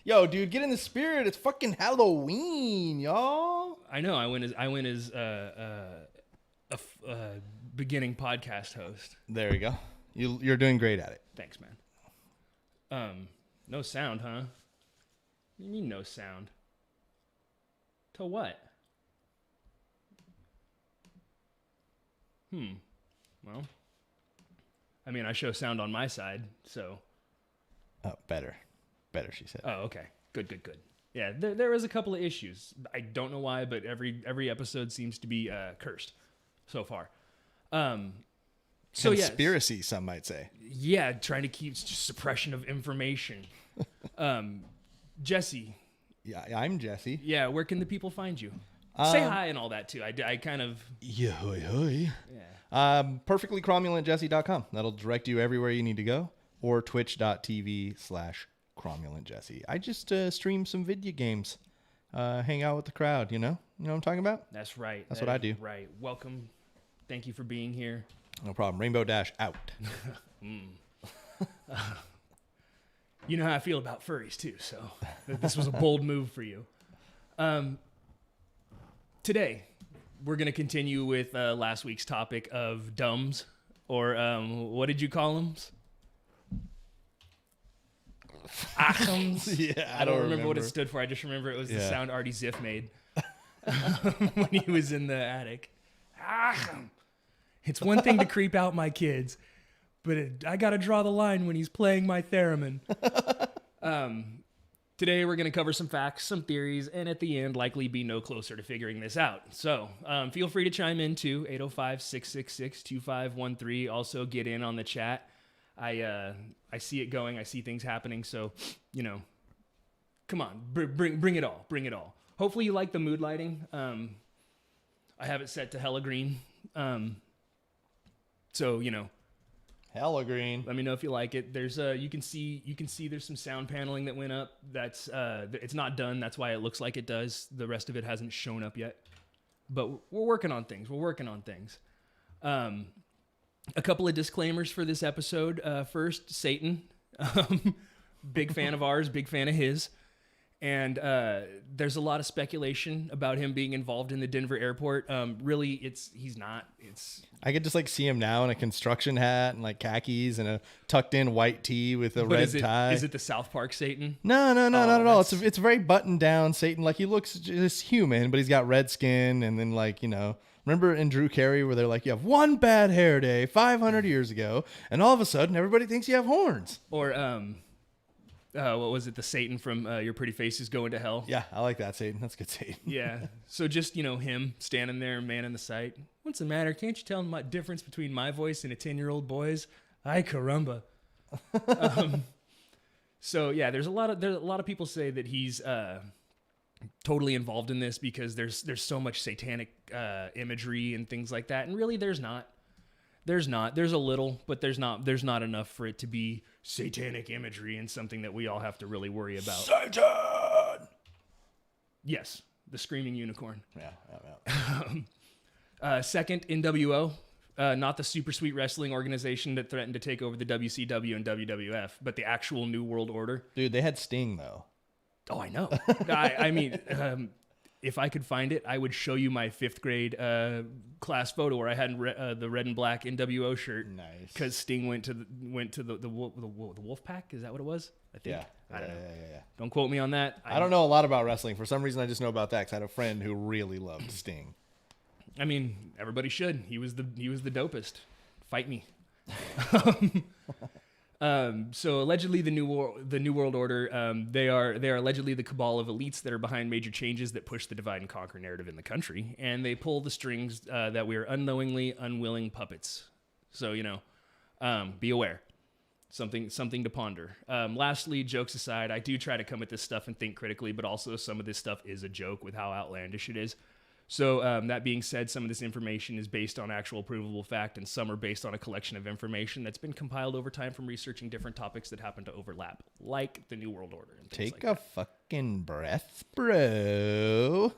Yo, dude, get in the spirit. It's fucking Halloween, y'all. I know. I went as beginning podcast host. There you go. You're doing great at it. Thanks, man. No sound, huh? What do you mean no sound? To what? Well, I mean, I show sound on my side, so. Oh, better, she said. Oh, okay. Good. Yeah, there was a couple of issues. I don't know why, but every episode seems to be cursed so far. So Conspiracy, some might say. Yeah, trying to keep suppression of information. Jesse. Yeah, I'm Jesse. Yeah, where can the people find you? Say hi and all that too. I kind of. Yeah, hoy. Yeah. Perfectlycromulentjesse.com. That'll direct you everywhere you need to go. Or twitch.tv/cromulentjesse. I just stream some video games. Hang out with the crowd, you know? You know what I'm talking about? That's right. That's what I do. Right. Welcome. Thank you for being here. No problem. Rainbow Dash out. You know how I feel about furries too, so this was a bold move for you. Today, we're going to continue with last week's topic of dumbs, or what did you call them? Achums. Yeah, I don't remember what it stood for. I just remember it was the sound Artie Ziff made when he was in the attic. Achum. It's one thing to creep out my kids, but I got to draw the line when he's playing my theremin. Today, we're going to cover some facts, some theories, and at the end, likely be no closer to figuring this out. So feel free to chime in too, 805-666-2513. Also, get in on the chat. I see it going. I see things happening. So, you know, come on, bring it all. Bring it all. Hopefully you like the mood lighting. I have it set to hella green. So, you know, hella green. let me know if you like it. There's you can see there's some sound paneling that went up. That's it's not done. That's why it looks like it does. The rest of it hasn't shown up yet. But we're working on things. A couple of disclaimers for this episode. First, Satan. Big fan of ours, big fan of his. And there's a lot of speculation about him being involved in the Denver airport. Really, he's not. I could just like see him now in a construction hat and like khakis and a tucked in white tee with a red tie. Is it the South Park Satan? No, not at all. It's very buttoned down Satan. Like he looks just human, but he's got red skin. And then like, you know, remember in Drew Carey where they're like, you have one bad hair day 500 years ago. And all of a sudden everybody thinks you have horns. Or, what was it? The Satan from Your Pretty Face is Going to Hell. Yeah, I like that Satan. That's good Satan. Yeah. So just, you know, him standing there, man in the sight. What's the matter? Can't you tell the difference between my voice and a 10-year-old boy's? Ay caramba. So yeah, there's a lot of people say that he's totally involved in this because there's so much satanic imagery and things like that, and really there's not. There's a little, but there's not enough for it to be satanic imagery and something that we all have to really worry about. Satan! Yes, the screaming unicorn. Yeah. Second, NWO, not the super sweet wrestling organization that threatened to take over the WCW and WWF, but the actual New World Order. Dude, they had Sting though. Oh, I know. I mean, if I could find it, I would show you my 5th grade class photo where I had the red and black NWO shirt. Nice. Because Sting went to the Wolf Pack. Is that what it was? I think. Yeah. I don't know. Yeah. Don't quote me on that. I don't know a lot about wrestling. For some reason, I just know about that because I had a friend who really loved Sting. I mean, everybody should. He was the dopest. Fight me. So allegedly the New World Order, they are allegedly the cabal of elites that are behind major changes that push the divide and conquer narrative in the country, and they pull the strings that we are unknowingly unwilling puppets. So, you know, be aware. Something to ponder. Lastly, jokes aside, I do try to come at this stuff and think critically, but also some of this stuff is a joke with how outlandish it is. So that being said, some of this information is based on actual provable fact, and some are based on a collection of information that's been compiled over time from researching different topics that happen to overlap, like the New World Order. And things Take like a fucking breath, bro.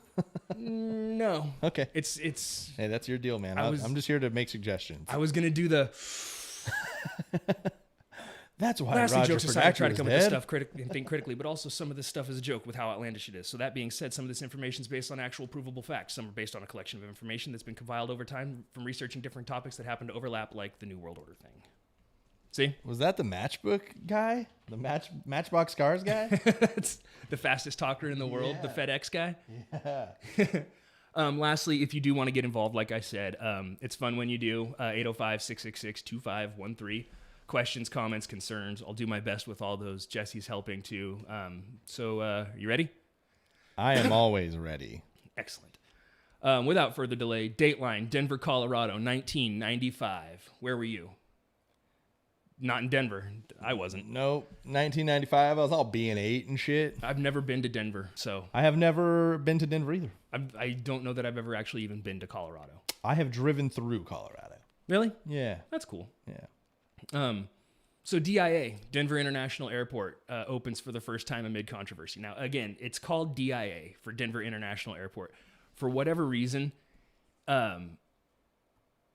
No. Okay. It's. Hey, that's your deal, man. I'm just here to make suggestions. I was gonna do the. That's why Lastly, Roger jokes aside, I try to Predactor come is at dead. this stuff and think critically, but also some of this stuff is a joke with how outlandish it is. So that being said, some of this information is based on actual provable facts. Some are based on a collection of information that's been compiled over time from researching different topics that happen to overlap, like the New World Order thing. See? Was that the matchbook guy? The Matchbox Cars guy? That's the fastest talker in the world, the FedEx guy. Yeah. Lastly, if you do want to get involved, like I said, it's fun when you do. 805-666-2513. Questions, comments, concerns. I'll do my best with all those. Jesse's helping too. So you ready? I am always ready. Excellent. Without further delay, Dateline, Denver, Colorado, 1995. Where were you? Not in Denver. I wasn't. Nope. 1995, I was all being 8 and shit. I've never been to Denver, so I have never been to Denver either. I don't know that I've ever actually even been to Colorado. I have driven through Colorado. Really? Yeah. That's cool. Yeah. So DIA, Denver International Airport, opens for the first time amid controversy. Now, again, it's called DIA for Denver International Airport. For whatever reason, one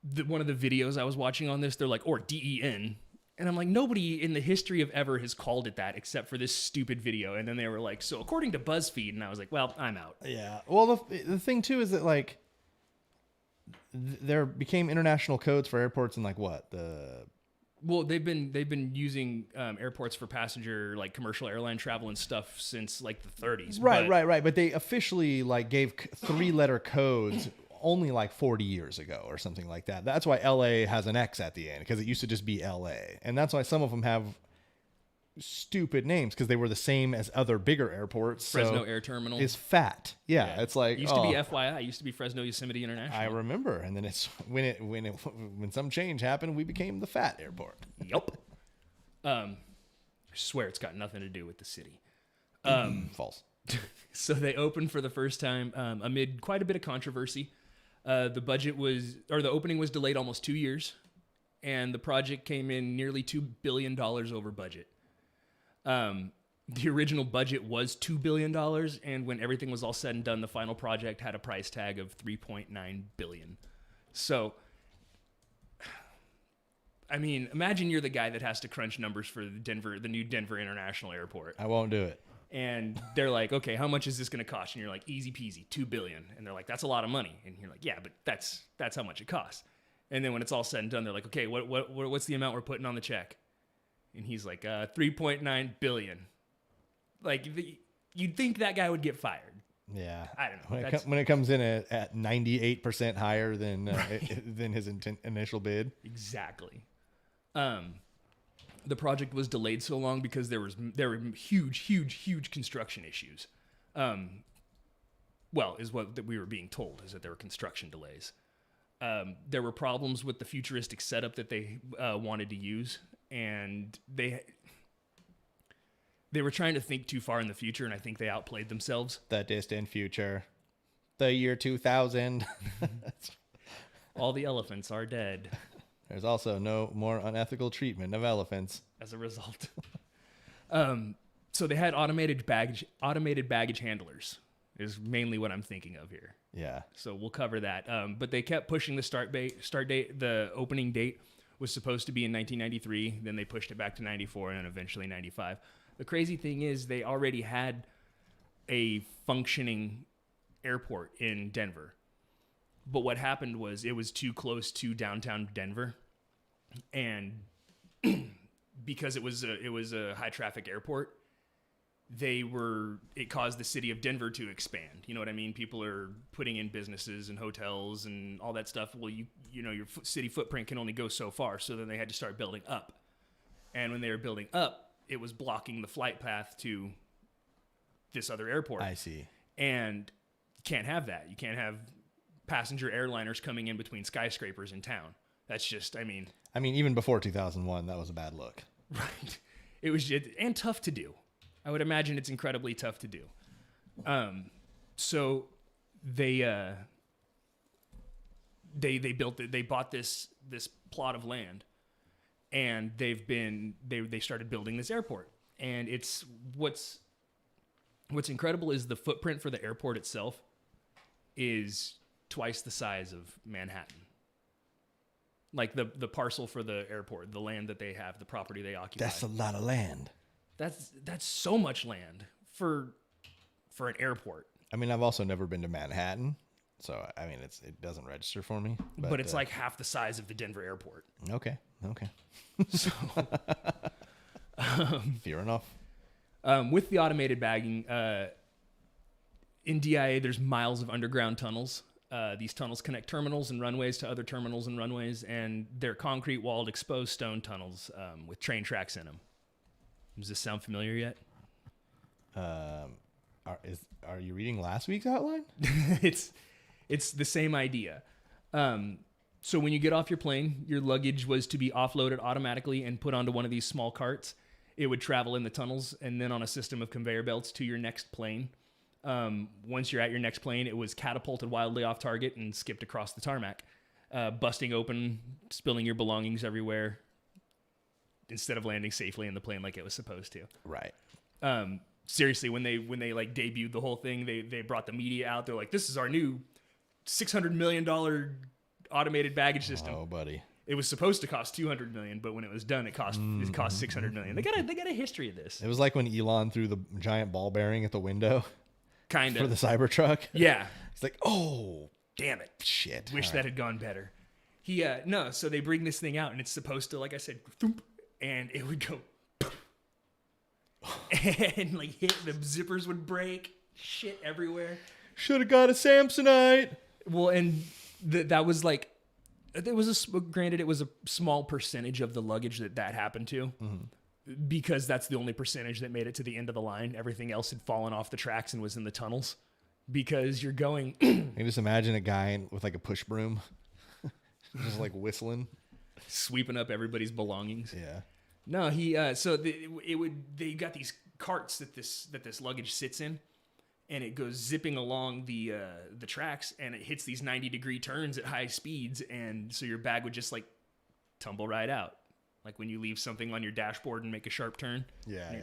of the videos I was watching on this, they're like, or DEN. And I'm like, nobody in the history of ever has called it that except for this stupid video. And then they were like, so according to BuzzFeed, and I was like, well, I'm out. Yeah. Well, the thing too is that like there became international codes for airports in like what Well, they've been using airports for passenger like commercial airline travel and stuff since like the 30s. Right. But they officially like gave 3-letter codes only like 40 years ago or something like that. That's why LA has an X at the end, because it used to just be LA. And that's why some of them have stupid names, because they were the same as other bigger airports. Fresno so Air Terminal is fat. Yeah, it's like it used to be FYI. It used to be Fresno Yosemite International. I remember, and then it's when some change happened, we became the fat airport. Yep. I swear it's got nothing to do with the city. False. So they opened for the first time amid quite a bit of controversy. The opening was delayed almost 2 years, and the project came in nearly $2 billion over budget. The original budget was $2 billion, and when everything was all said and done, the final project had a price tag of $3.9 billion. So, I mean, imagine you're the guy that has to crunch numbers for the new Denver International Airport. I won't do it. And they're like, okay, how much is this going to cost? And you're like, easy peasy, $2 billion. And they're like, that's a lot of money. And you're like, yeah, but that's how much it costs. And then when it's all said and done, they're like, okay, what's the amount we're putting on the check? And he's like, 3.9 billion. Like, you'd think that guy would get fired. Yeah, I don't know. When it comes in at 98% higher than than his initial bid. Exactly. The project was delayed so long because there were huge construction issues. Is what we were being told, is that there were construction delays. There were problems with the futuristic setup that they wanted to use, and they were trying to think too far in the future, and I think they outplayed themselves. The distant future, the year 2000. All the elephants are dead. There's also no more unethical treatment of elephants. As a result. So they had automated baggage handlers is mainly what I'm thinking of here. Yeah. So we'll cover that. But they kept pushing the start date. The opening date was supposed to be in 1993. Then they pushed it back to 94 and then eventually 95. The crazy thing is they already had a functioning airport in Denver. But what happened was it was too close to downtown Denver. And because it was a high traffic airport, it caused the city of Denver to expand. You know what I mean? People are putting in businesses and hotels and all that stuff. Well, your city footprint can only go so far. So then they had to start building up. And when they were building up, it was blocking the flight path to this other airport. I see. And you can't have that. You can't have passenger airliners coming in between skyscrapers in town. That's just, I mean, even before 2001, that was a bad look. Right. It was and tough to do. I would imagine it's incredibly tough to do. So they bought this plot of land, and they started building this airport. And it's what's incredible is the footprint for the airport itself is twice the size of Manhattan. like the parcel for the airport, the land that they have, the property they occupy. That's a lot of land. That's so much land for an airport. I mean, I've also never been to Manhattan, so I mean, it doesn't register for me. But it's like half the size of the Denver airport. Okay. So, Fair enough. with the automated bagging, in DIA, there's miles of underground tunnels. These tunnels connect terminals and runways to other terminals and runways, and they're concrete walled, exposed stone tunnels with train tracks in them. Does this sound familiar yet? Are you reading last week's outline? It's the same idea. So when you get off your plane, your luggage was to be offloaded automatically and put onto one of these small carts. It would travel in the tunnels and then on a system of conveyor belts to your next plane. Once you're at your next plane, it was catapulted wildly off target and skipped across the tarmac, busting open, spilling your belongings everywhere, instead of landing safely in the plane like it was supposed to. Right. Seriously, when they like debuted the whole thing, they brought the media out. They're like, "This is our new $600 million automated baggage system." Oh, buddy. It was supposed to cost $200 million, but when it was done, it cost $600 million. They got a history of this. It was like when Elon threw the giant ball bearing at the window. Kind of. For the Cybertruck. Yeah. It's like, oh, damn it. Shit. Wish that had gone better. No, so they bring this thing out, and it's supposed to, like I said, thump, and it would go, and like hit, the zippers would break, shit everywhere. Should have got a Samsonite. Well, and that was like, granted, it was a small percentage of the luggage that happened to. Mm-hmm. Because that's the only percentage that made it to the end of the line. Everything else had fallen off the tracks and was in the tunnels. Because you're going... You just imagine a guy with like a push broom. Just like whistling. Sweeping up everybody's belongings. Yeah. No, they got these carts that this luggage sits in. And it goes zipping along the tracks. And it hits these 90-degree turns at high speeds. And so your bag would just like tumble right out. Like when you leave something on your dashboard and make a sharp turn. Yeah.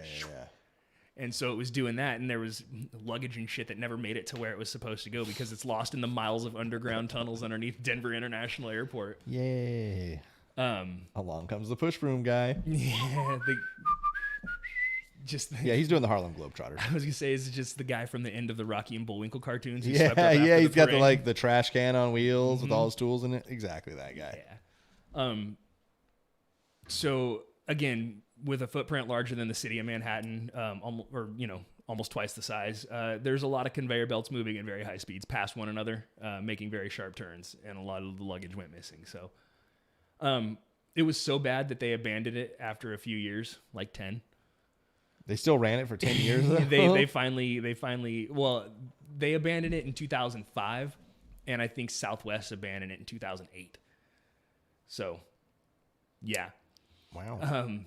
And so it was doing that, and there was luggage and shit that never made it to where it was supposed to go because it's lost in the miles of underground tunnels underneath Denver International Airport. Yay. Along comes the push broom guy. Yeah. Yeah, he's doing the Harlem Globetrotters. I was going to say, is it just the guy from the end of the Rocky and Bullwinkle cartoons? He's got the trash can on wheels with all his tools in it. Exactly that guy. Yeah. So again, with a footprint larger than the city of Manhattan, almost twice the size, there's a lot of conveyor belts moving at very high speeds past one another, making very sharp turns, and a lot of the luggage went missing. So, it was so bad that they abandoned it after a few years, like 10. They still ran it for 10 years. Though? they finally, they abandoned it in 2005, and I think Southwest abandoned it in 2008. So, yeah. Wow.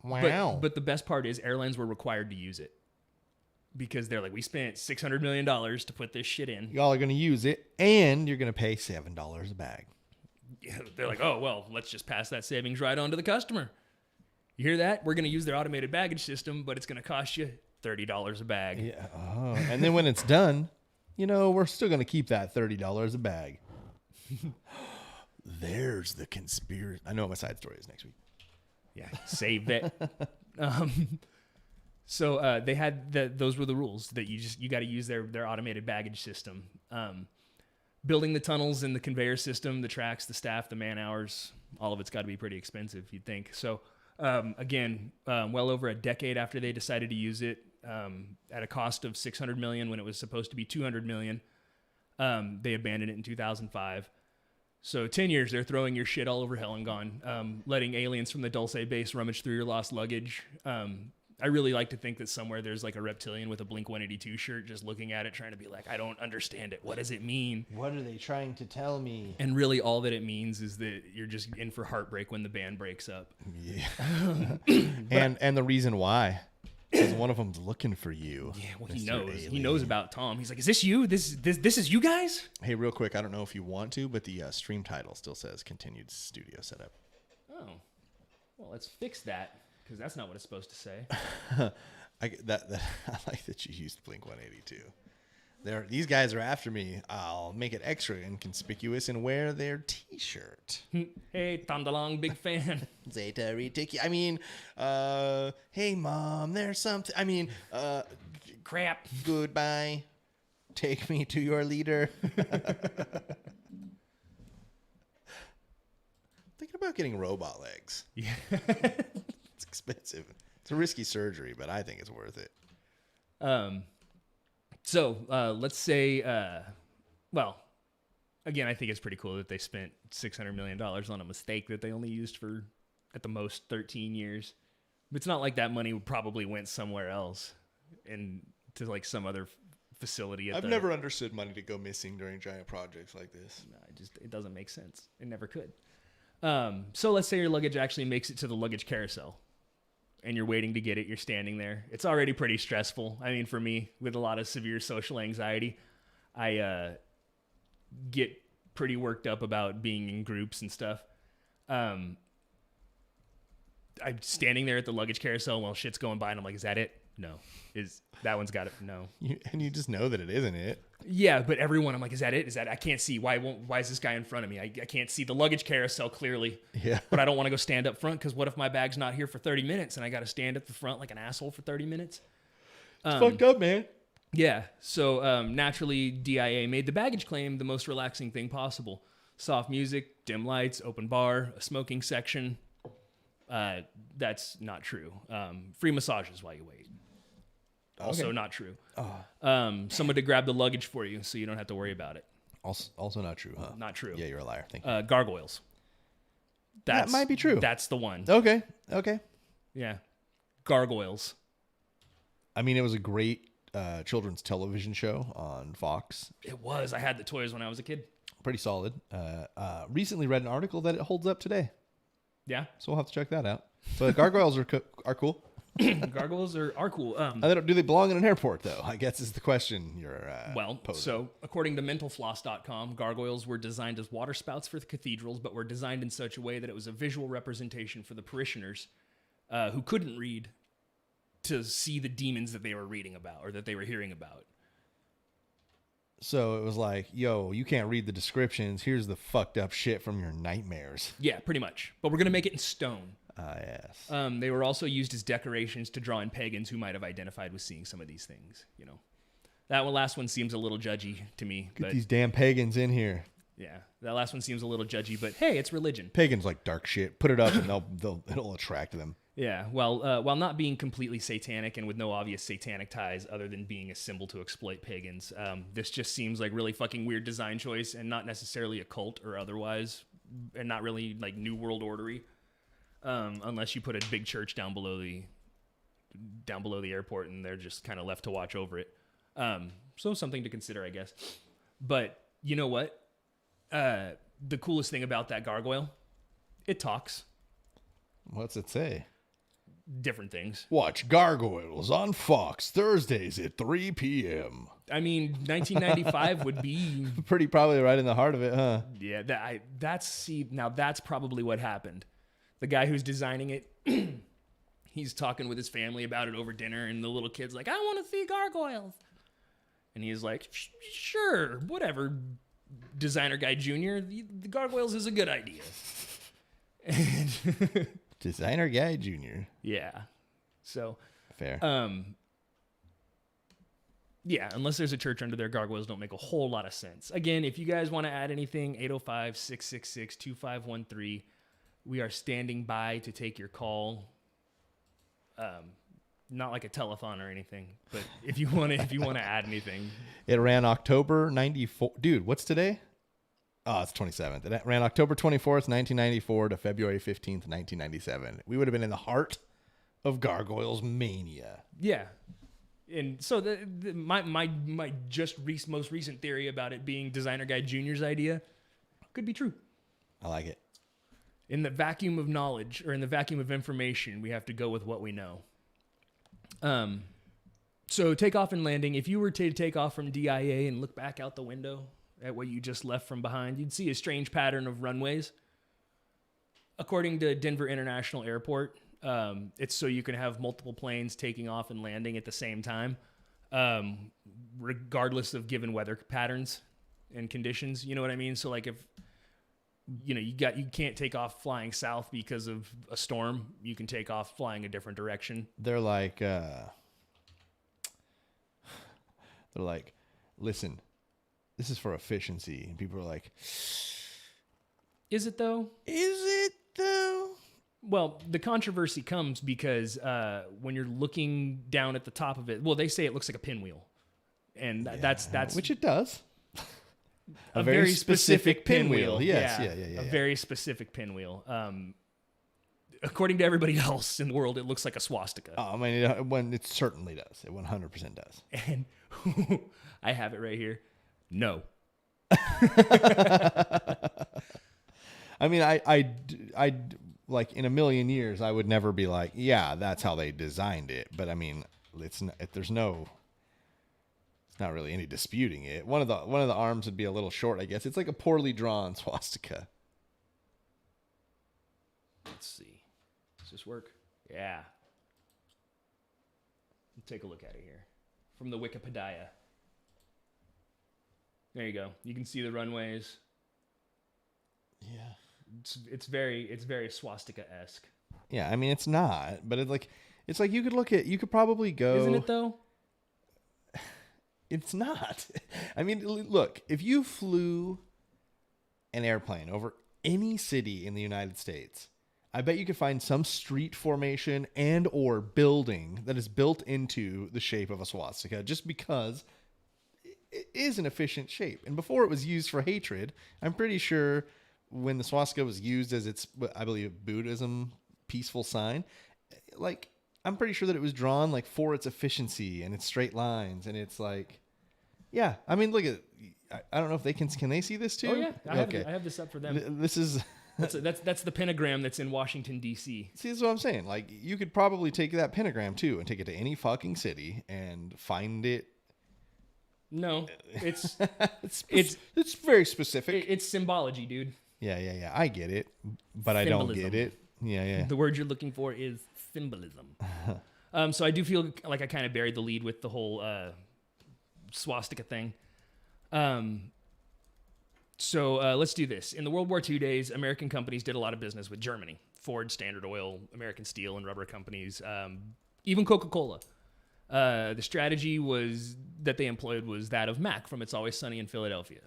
Wow. But the best part is airlines were required to use it because they're like, we spent $600 million to put this shit in. Y'all are going to use it, and you're going to pay $7 a bag. Yeah, they're like, oh, well, let's just pass that savings right on to the customer. You hear that? We're going to use their automated baggage system, but it's going to cost you $30 a bag. Yeah. Oh. And then when it's done, we're still going to keep that $30 a bag. There's the conspiracy. I know what my side story is next week. Yeah, save it. So they had those were the rules that you got to use their automated baggage system. Building the tunnels and the conveyor system, the tracks, the staff, the man hours, all of it's got to be pretty expensive, you'd think. So again, well over a decade after they decided to use it, at a cost of $600 million when it was supposed to be $200 million, they abandoned it in 2005. So 10 years, they're throwing your shit all over hell and gone, letting aliens from the Dulce base rummage through your lost luggage. I really like to think that somewhere there's like a reptilian with a Blink-182 shirt just looking at it, trying to be like, I don't understand it. What does it mean? What are they trying to tell me? And really all that it means is that you're just in for heartbreak when the band breaks up. Yeah. and the reason why. Because one of them's looking for you. Yeah, well, he knows. Alien. He knows about Tom. He's like, is this you? This is you guys? Hey, real quick, I don't know if you want to, but the stream title still says continued studio setup. Oh. Well, let's fix that, because that's not what it's supposed to say. I like that you used Blink-182. these guys are after me. I'll make it extra inconspicuous and wear their T-shirt. Hey, Tandalong, big fan. Zeta Retiki. I mean, hey mom, there's something. I mean, Crap. goodbye. Take me to your leader. Thinking about getting robot legs. Yeah. It's expensive. It's a risky surgery, but I think it's worth it. So let's say, well, again, I think it's pretty cool that they spent $600 million on a mistake that they only used for, at the most, 13 years. But it's not like that money probably went somewhere else and to like some other facility. I've never understood money to go missing during giant projects like this. No, it doesn't make sense. It never could. So let's say your luggage actually makes it to the luggage carousel and you're waiting to get it. You're standing there. It's already pretty stressful. I mean, for me, with a lot of severe social anxiety, I get pretty worked up about being in groups and stuff. I'm standing there at the luggage carousel while shit's going by and I'm like, is that it? No. That one's got it? No. And you just know that it isn't it. Yeah, but everyone, I'm like, is that it? I can't see. Why is this guy in front of me? I can't see the luggage carousel clearly. Yeah. But I don't want to go stand up front because what if my bag's not here for 30 minutes and I got to stand at the front like an asshole for 30 minutes? It's fucked up, man. Yeah. So naturally, DIA made the baggage claim the most relaxing thing possible. Soft music, dim lights, open bar, a smoking section. That's not true. Free massages while you wait. Also not true. Someone to grab the luggage for you so you don't have to worry about it. Also not true, huh? Not true. Yeah, you're a liar. Thank you. Gargoyles. That might be true. That's the one. Okay. Yeah. Gargoyles. I mean, it was a great children's television show on Fox. It was. I had the toys when I was a kid. Pretty solid. Recently read an article that it holds up today. Yeah. So we'll have to check that out. But gargoyles are cool. Gargoyles are cool. Do they belong in an airport, though? I guess is the question you're posing. So according to mentalfloss.com, gargoyles were designed as water spouts for the cathedrals, but were designed in such a way that it was a visual representation for the parishioners who couldn't read to see the demons that they were reading about or that they were hearing about. So it was like, yo, you can't read the descriptions. Here's the fucked up shit from your nightmares. Yeah, pretty much. But we're going to make it in stone. Yes. They were also used as decorations to draw in pagans who might have identified with seeing some of these things. You know, that last one seems a little judgy to me. Get these damn pagans in here. Yeah, that last one seems a little judgy, but hey, it's religion. Pagans like dark shit. Put it up, and it'll attract them. Yeah, well, while not being completely satanic and with no obvious satanic ties other than being a symbol to exploit pagans, this just seems like really fucking weird design choice and not necessarily a cult or otherwise, and not really like New World Ordery. Unless you put a big church down below the airport and they're just kind of left to watch over it. So something to consider, I guess. But you know what? The coolest thing about that gargoyle, it talks. What's it say? Different things. Watch Gargoyles on Fox Thursdays at 3 p.m. I mean, 1995 would be probably right in the heart of it, huh? Yeah, that's probably what happened. The guy who's designing it, he's talking with his family about it over dinner, and the little kid's like, I want to see gargoyles. And he's like, sure, whatever, designer guy junior, the gargoyles is a good idea. And Designer guy junior. Yeah. So. Fair. Yeah, unless there's a church under there, gargoyles don't make a whole lot of sense. Again, if you guys want to add anything, 805-666-2513. We are standing by to take your call. Not like a telethon or anything, but if you want to add anything. It ran October 94. Dude, what's today? Oh, it's 27th. It ran October 24th, 1994 to February 15th, 1997. We would have been in the heart of Gargoyles mania. Yeah. And so my most recent theory about it being Designer Guy Jr.'s idea could be true. I like it. In the vacuum of knowledge, or in the vacuum of information, we have to go with what we know. So takeoff and landing, if you were to take off from DIA and look back out the window at what you just left from behind, you'd see a strange pattern of runways. According to Denver International Airport, it's so you can have multiple planes taking off and landing at the same time. regardless of given weather patterns and conditions. You know what I mean? So like if you can't take off flying south because of a storm, you can take off flying a different direction. They're like, listen, this is for efficiency. And people are like, Is it though? is it though? Well, the controversy comes because when you're looking down at the top of it, well, they say it looks like a pinwheel, and that's which it does. a very specific pinwheel. Yes, yeah. A very specific pinwheel. According to everybody else in the world, it looks like a swastika. I mean, it certainly does. It 100% does. And I have it right here. No. I mean, I like in a million years, I would never be like, yeah, that's how they designed it. But I mean, it's not really any disputing it. One of the arms would be a little short, I guess. It's like a poorly drawn swastika. Let's see. Does this work? Yeah. Take a look at it here from the Wikipedia. There you go. You can see the runways. Yeah. It's very swastika-esque. Yeah, I mean it's not, but it's like you could probably go. Isn't it though? It's not. I mean, look, if you flew an airplane over any city in the United States, I bet you could find some street formation and or building that is built into the shape of a swastika just because it is an efficient shape. And before it was used for hatred, I'm pretty sure when the swastika was used as its, I believe, Buddhism peaceful sign, like, I'm pretty sure that it was drawn like for its efficiency and its straight lines. And it's like, yeah, I mean, look at, I don't know if they can they see this too? Oh yeah. I have this up for them. This is, that's the pentagram that's in Washington, D.C. See, that's what I'm saying. Like, you could probably take that pentagram too and take it to any fucking city and find it. No, it's very specific. It's symbology, dude. Yeah. I get it, but I don't get it. Yeah. The word you're looking for is symbolism. So I do feel like I kind of buried the lead with the whole swastika thing. So let's do this. In the World War II days, American companies did a lot of business with Germany. Ford, Standard Oil, American Steel and rubber companies, even Coca-Cola. The strategy that they employed was that of Mac from It's Always Sunny in Philadelphia.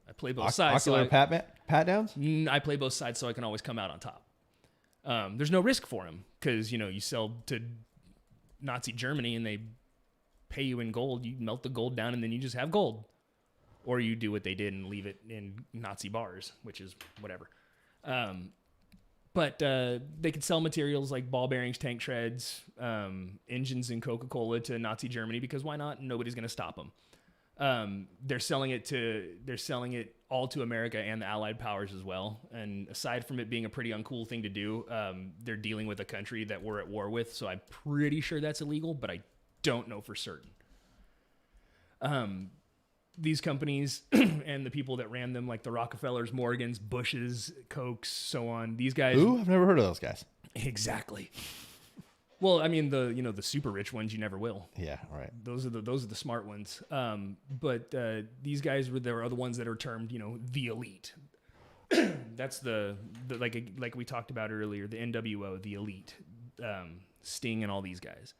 I play both sides. Ocular pat downs? I play both sides so I can always come out on top. There's no risk for him because, you sell to Nazi Germany and they pay you in gold. You melt the gold down and then you just have gold. Or you do what they did and leave it in Nazi bars, which is whatever. But they could sell materials like ball bearings, tank treads, engines, and Coca-Cola to Nazi Germany because why not? Nobody's going to stop them. They're selling it all to America and the Allied powers as well. And aside from it being a pretty uncool thing to do, they're dealing with a country that we're at war with. So I'm pretty sure that's illegal, but I don't know for certain. These companies and the people that ran them, like the Rockefellers, Morgans, Bushes, Kochs, so on. These guys. Ooh, I've never heard of those guys. Exactly. Well, I mean the super rich ones you never will. Yeah, right. Those are the smart ones. But these guys are the ones that are termed the elite. That's the like we talked about earlier, the NWO, the elite, Sting, and all these guys.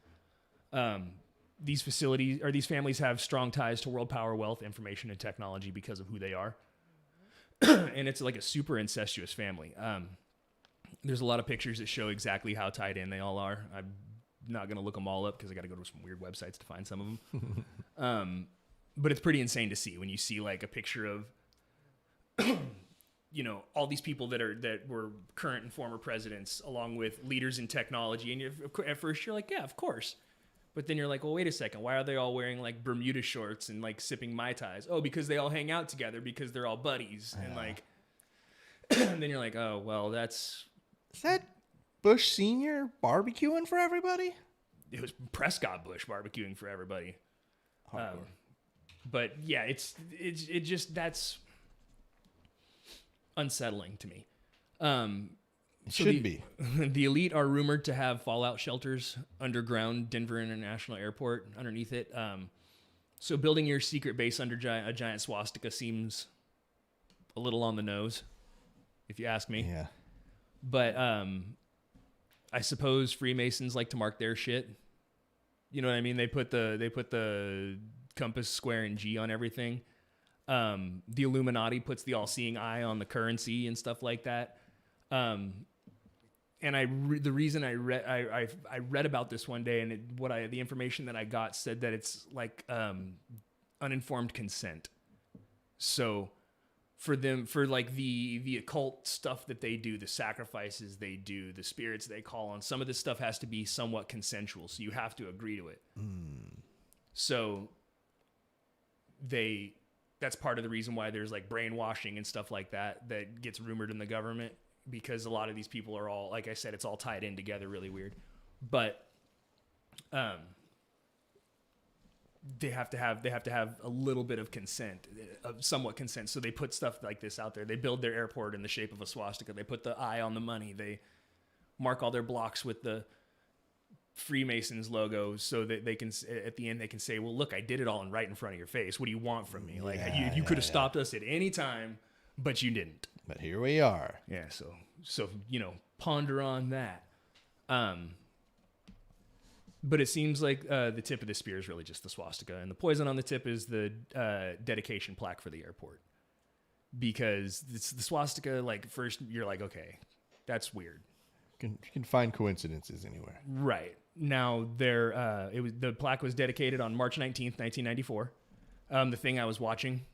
These families have strong ties to world power, wealth, information, and technology because of who they are. And it's like a super incestuous family. There's a lot of pictures that show exactly how tied in they all are. I'm not going to look them all up because I got to go to some weird websites to find some of them. But it's pretty insane to see when you see like a picture of, all these people that were current and former presidents along with leaders in technology. And at first you're like, yeah, of course. But then you're like, well, wait a second. Why are they all wearing like Bermuda shorts and like sipping Mai Tais? Oh, because they all hang out together because they're all buddies. Yeah. And like, and then you're like, oh, well, is that Bush Sr. barbecuing for everybody? It was Prescott Bush barbecuing for everybody. But yeah, it just, that's unsettling to me. It should be. The elite are rumored to have fallout shelters underground Denver International Airport underneath it. So building your secret base under a giant swastika seems a little on the nose, if you ask me. Yeah. But I suppose Freemasons like to mark their shit. You know what I mean? They put the compass, square, and G on everything. The Illuminati puts the all-seeing eye on the currency and stuff like that. And the reason I read about this one day, and the information that I got said that it's like uninformed consent. So for like the occult stuff that they do, the sacrifices they do, the spirits they call on, some of this stuff has to be somewhat consensual. So you have to agree to it. So that's part of the reason why there's like brainwashing and stuff like that gets rumored in the government, because a lot of these people are all, like I said, it's all tied in together really weird. But they have to have a little bit of consent, somewhat consent. So they put stuff like this out there. They build their airport in the shape of a swastika. They put the eye on the money. They mark all their blocks with the Freemasons logo, so that they can, at the end, they can say, well, look, I did it all right in front of your face. What do you want from me? Like, you could have stopped us at any time, but you didn't. But here we are. Yeah. So, ponder on that. But it seems like the tip of the spear is really just the swastika, and the poison on the tip is the dedication plaque for the airport. Because it's the swastika, like, first you're like, okay, that's weird. You can find coincidences anywhere. Right. Now, the plaque was dedicated on March 19th, 1994. The thing I was watching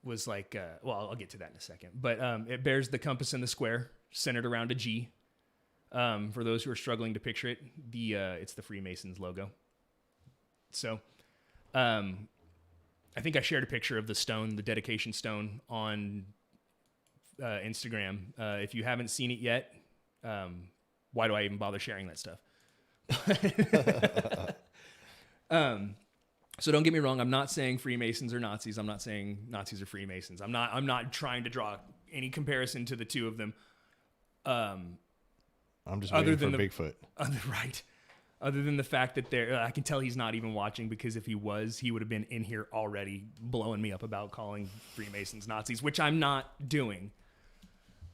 was like, I'll get to that in a second. But it bears the compass and the square centered around a G. For those who are struggling to picture it, it's the Freemasons logo. So, I think I shared a picture of the stone, the dedication stone, on Instagram. If you haven't seen it yet, why do I even bother sharing that stuff? So don't get me wrong. I'm not saying Freemasons are Nazis. I'm not saying Nazis are Freemasons. I'm not trying to draw any comparison to the two of them. I'm just waiting for Bigfoot. Right. Other than the fact that I can tell he's not even watching, because if he was, he would have been in here already blowing me up about calling Freemasons Nazis, which I'm not doing.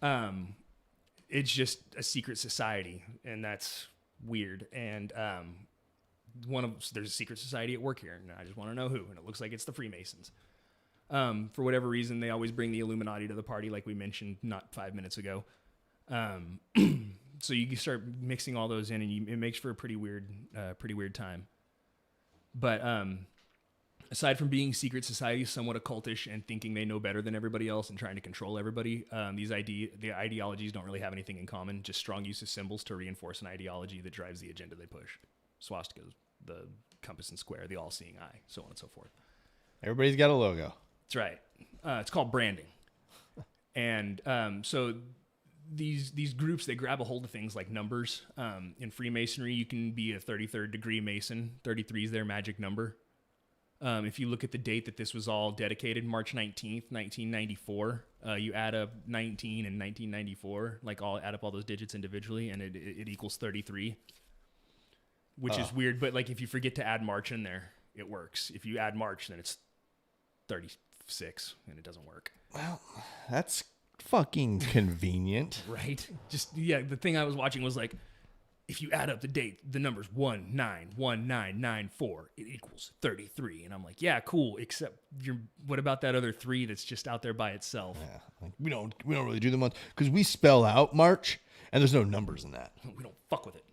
It's just a secret society, and that's weird. And there's a secret society at work here, and I just want to know who. And it looks like it's the Freemasons. For whatever reason, they always bring the Illuminati to the party, like we mentioned not 5 minutes ago. So you start mixing all those in, and it makes for a pretty weird time. But aside from being secret societies, somewhat occultish, and thinking they know better than everybody else and trying to control everybody, the ideologies don't really have anything in common. Just strong use of symbols to reinforce an ideology that drives the agenda they push. Swastikas, the compass and square, the all-seeing eye, so on and so forth. Everybody's got a logo. That's right. It's called branding. And so these groups, they grab a hold of things like numbers. In Freemasonry, you can be a 33rd degree Mason. 33 is their magic number. If you look at the date that this was all dedicated, March 19th, 1994, you add up 19 and 1994, add up all those digits individually, and it equals 33, which is weird. But like, if you forget to add March in there, it works. If you add March, then it's 36, and it doesn't work. Well, that's fucking convenient. Right? The thing I was watching was like, if you add up the date, the number's 191994, it equals 33. And I'm like, yeah, cool. Except what about that other 3 that's just out there by itself? Yeah, like we don't really do the month, because we spell out March and there's no numbers in that. We don't fuck with it.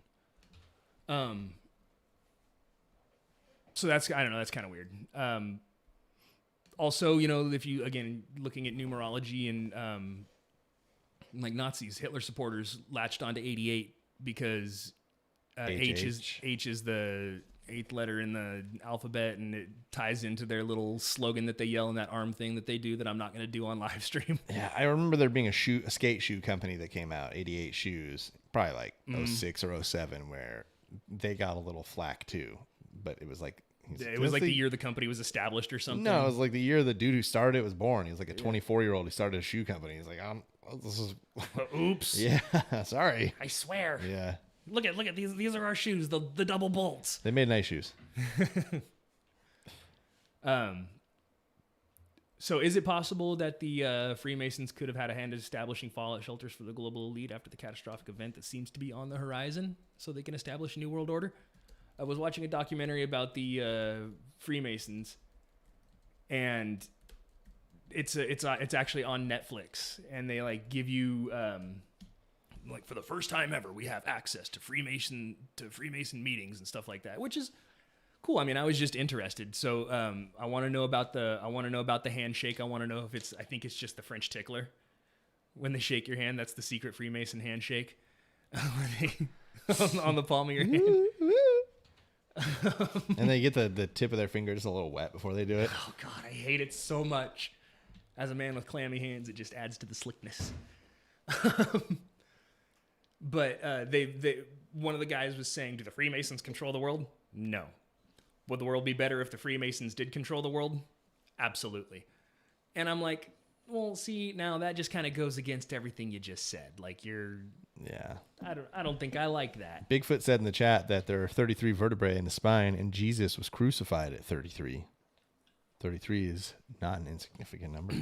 So that's, I don't know, that's kind of weird. Also, if you, again, looking at numerology and like Nazis, Hitler supporters latched onto 88 because H is the 8th letter in the alphabet, and it ties into their little slogan that they yell in that arm thing that they do that I'm not going to do on live stream. Yeah, I remember there being a skate shoe company that came out, 88 shoes, probably like 06 or 07, where they got a little flack too, but it was like, it was like the year the company was established or something. No, it was like the year the dude who started it was born. He was like a 24-year-old. He started a shoe company. He's like, this is oops. Yeah, sorry. I swear. Yeah. Look at these are our shoes, the double bolts. They made nice shoes. So is it possible that the Freemasons could have had a hand in establishing fallout shelters for the global elite after the catastrophic event that seems to be on the horizon so they can establish a new world order? I was watching a documentary about the Freemasons, and it's actually on Netflix, and they like give you like for the first time ever we have access to Freemason meetings and stuff like that, which is cool. I mean, I was just interested. So I want to know about the handshake. I want to know if it's. I think it's just the French tickler. When they shake your hand, that's the secret Freemason handshake. on the palm of your hand. And they get the tip of their finger just a little wet before they do it. Oh God, I hate it so much. As a man with clammy hands, it just adds to the slickness. But they one of the guys was saying, "Do the Freemasons control the world?" No. Would the world be better if the Freemasons did control the world? Absolutely. And I'm like, well, see, now that just kind of goes against everything you just said. Like Yeah. I don't think I like that. Bigfoot said in the chat that there are 33 vertebrae in the spine, and Jesus was crucified at 33. 33 is not an insignificant number.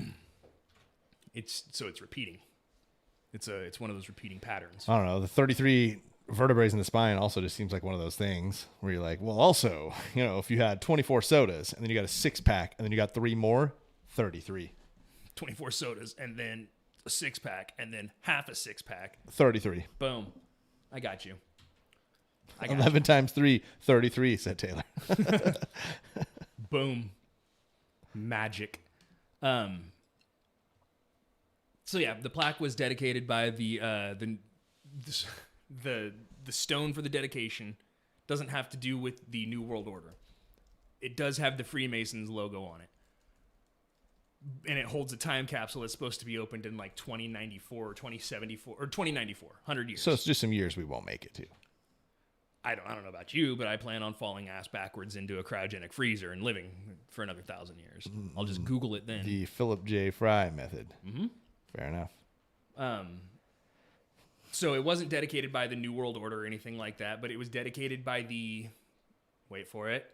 It's repeating. It's one of those repeating patterns. I don't know. The 33 vertebrae in the spine also just seems like one of those things where you're like, well, also, if you had 24 sodas and then you got a 6-pack and then you got 3 more, 33. 24 sodas and then a 6-pack and then half a 6-pack. 33. Boom. I got you. 11 times 3, 33, said Taylor. Boom. Magic. So yeah, the plaque was dedicated by the stone for the dedication doesn't have to do with the New World Order. It does have the Freemasons logo on it. And it holds a time capsule that's supposed to be opened in like 2094 or 2074 or 2094, 100 years. So it's just some years we won't make it to. I don't know about you, but I plan on falling ass backwards into a cryogenic freezer and living for another 1,000 years. I'll just Google it then. The Philip J. Fry method. Mm-hmm. Fair enough. So it wasn't dedicated by the New World Order or anything like that, but it was dedicated by the, wait for it,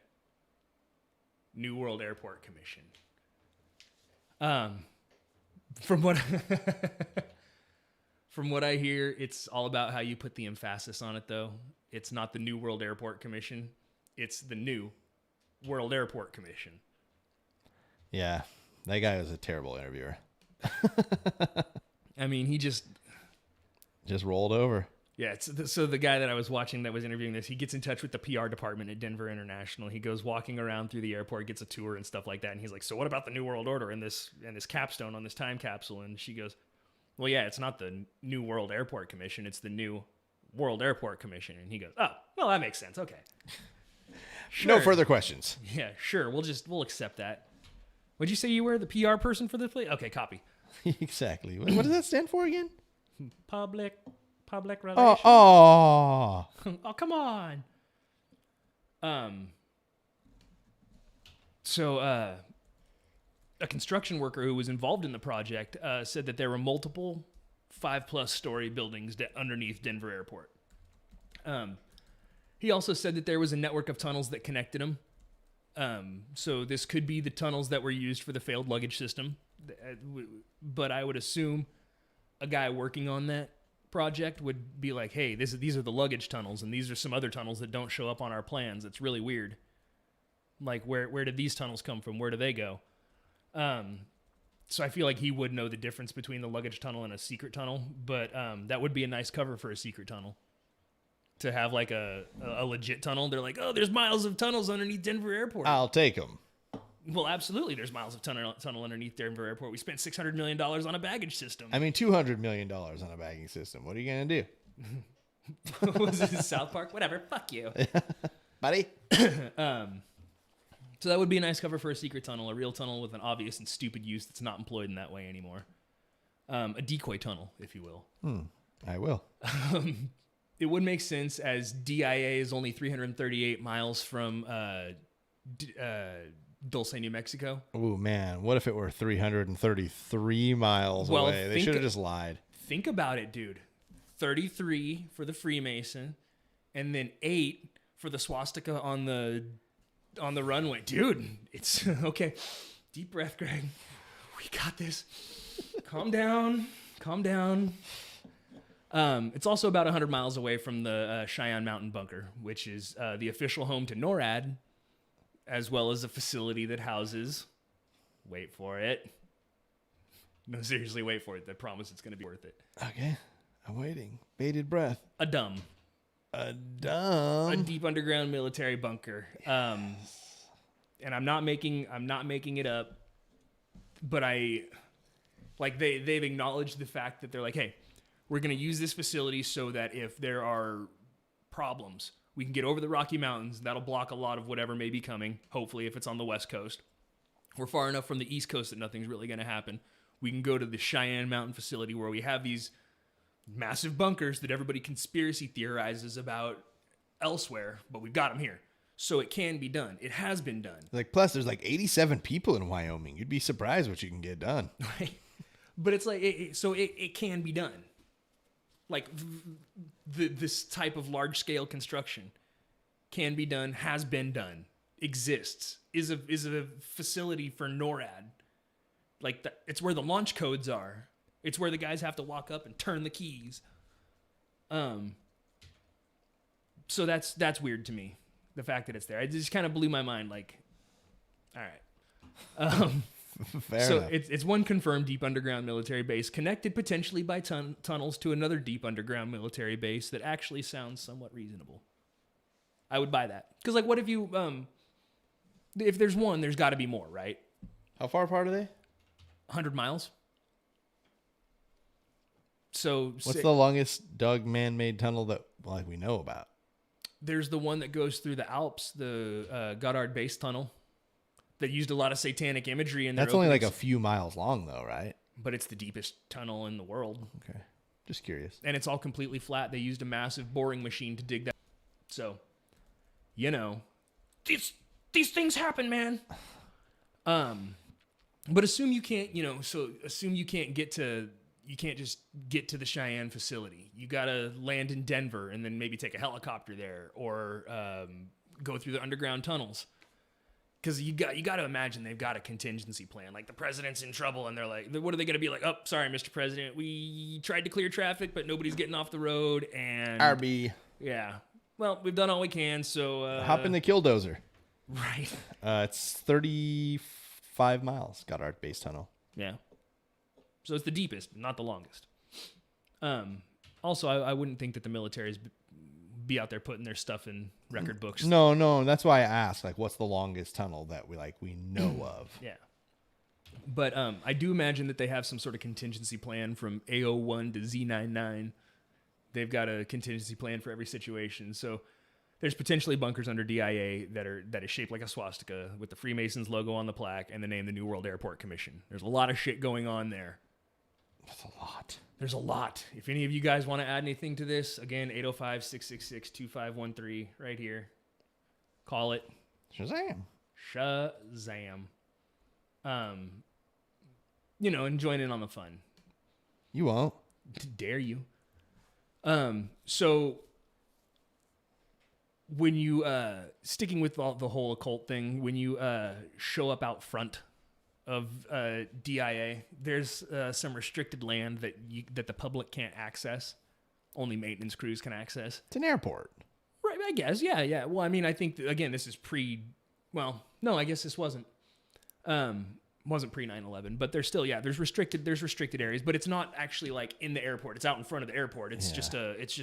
New World Airport Commission. From what I hear, it's all about how you put the emphasis on it, though. It's not the New World Airport Commission. It's the New World Airport Commission. Yeah, that guy was a terrible interviewer. I mean, he just rolled over. Yeah, so the guy that I was watching that was interviewing this, he gets in touch with the PR department at Denver International. He goes walking around through the airport, gets a tour and stuff like that, and he's like, "So what about the New World Order and this capstone on this time capsule?" And she goes, "Well, yeah, it's not the New World Airport Commission, it's the New World Airport Commission." And he goes, "Oh, well, that makes sense. Okay, sure. No further questions." Yeah, sure. We'll accept that. What'd you say you were, the PR person for this place? Okay, copy. Exactly. What does that stand for again? Public relations. Oh, Oh, come on. So a construction worker who was involved in the project said that there were multiple 5+ story buildings underneath Denver Airport. He also said that there was a network of tunnels that connected them. So this could be the tunnels that were used for the failed luggage system. But I would assume a guy working on that project would be like, "Hey, these are the luggage tunnels, and these are some other tunnels that don't show up on our plans. It's really weird. Like, where did these tunnels come from? Where do they go?" So I feel like he would know the difference between the luggage tunnel and a secret tunnel, but that would be a nice cover for a secret tunnel. To have like a legit tunnel. They're like, "Oh, there's miles of tunnels underneath Denver Airport." I'll take them. Well, absolutely. There's miles of tunnel underneath Denver Airport. We spent $600 million on a baggage system. I mean, $200 million on a bagging system. What are you going to do? Was this South Park? Whatever. Fuck you. Buddy. So that would be a nice cover for a secret tunnel, a real tunnel with an obvious and stupid use that's not employed in that way anymore. A decoy tunnel, if you will. I will. It would make sense as DIA is only 338 miles from Dulce, New Mexico. Oh, man. What if it were 333 miles away? They should have just lied. Think about it, dude. 33 for the Freemason, and then 8 for the swastika on the on the runway. Dude, it's okay. Deep breath, Greg. We got this. Calm down. Calm down. It's also about 100 miles away from the Cheyenne Mountain Bunker, which is the official home to NORAD, as well as a facility that houses, wait for it. No, seriously, wait for it. I promise it's going to be worth it. Okay. I'm waiting. Bated breath. A deep underground military bunker. And I'm not making it up, but they've acknowledged the fact that they're like, hey, we're going to use this facility so that if there are problems, we can get over the Rocky Mountains. That'll block a lot of whatever may be coming, hopefully, if it's on the West Coast. We're far enough from the East Coast that nothing's really going to happen. We can go to the Cheyenne Mountain facility where we have these massive bunkers that everybody conspiracy theorizes about elsewhere, but we've got them here. So it can be done. It has been done. Like, plus, there's like 87 people in Wyoming. You'd be surprised what you can get done. Right? But it's like, it can be done. Like, this type of large-scale construction can be done, has been done, exists, is a facility for NORAD. Like, it's where the launch codes are. It's where the guys have to walk up and turn the keys. So that's weird to me. The fact that it's there. It just kind of blew my mind. Like, all right. Fair so enough. it's one confirmed deep underground military base connected potentially by tunnels to another deep underground military base that actually sounds somewhat reasonable. I would buy that. Because, like, what if you, if there's one, there's got to be more, right? How far apart are they? 100 miles. So what's the longest dug man-made tunnel that we know about? There's the one that goes through the Alps, the Goddard Base Tunnel, that used a lot of satanic imagery in their That's only like openings. a few miles long, though, right? But it's the deepest tunnel in the world. Okay, just curious. And it's all completely flat. They used a massive boring machine to dig that. So, these things happen, man. But assume you can't, assume you can't just get to the Cheyenne facility. You got to land in Denver and then maybe take a helicopter there or go through the underground tunnels. Because you got to imagine they've got a contingency plan. Like, the president's in trouble and they're like, what are they going to be like? Oh, sorry, Mr. President. We tried to clear traffic, but nobody's getting off the road. And RB. Yeah. Well, we've done all we can, so... hop in the killdozer. Right. It's 35 miles, Goddard Base Tunnel. Yeah. So it's the deepest, not the longest. Also, I wouldn't think that the military's be out there putting their stuff in record books. No. That's why I asked, like, what's the longest tunnel that we know of? Yeah. But I do imagine that they have some sort of contingency plan from A01 to Z99. They've got a contingency plan for every situation. So there's potentially bunkers under DIA that is shaped like a swastika with the Freemasons logo on the plaque and the name the New World Airport Commission. There's a lot of shit going on there. That's a lot. There's a lot. If any of you guys want to add anything to this, again, 805-666-2513 right here. Call it. Shazam. And join in on the fun. You won't. Dare you. So when you, sticking with the whole occult thing, when you show up out front of DIA, there's some restricted land that the public can't access. Only maintenance crews can access. It's an airport. Right, I guess. Yeah. Well, I mean, I think, again, this is no, I guess this wasn't pre 9/11, but there's still, there's restricted areas, but it's not actually like in the airport. It's out in front of the airport. It's just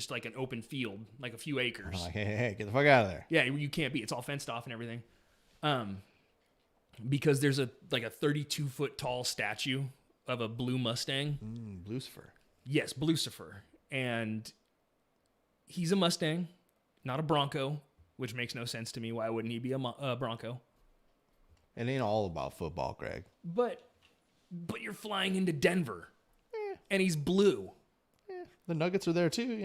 like an open field, like a few acres. Like, hey, get the fuck out of there. Yeah, you can't be. It's all fenced off and everything. Because there's a 32-foot tall statue of a blue Mustang. Lucifer. Yes, Blucifer. And he's a Mustang, not a Bronco, which makes no sense to me. Why wouldn't he be a Bronco? It ain't all about football, Greg. But you're flying into Denver, and he's blue. The Nuggets are there too,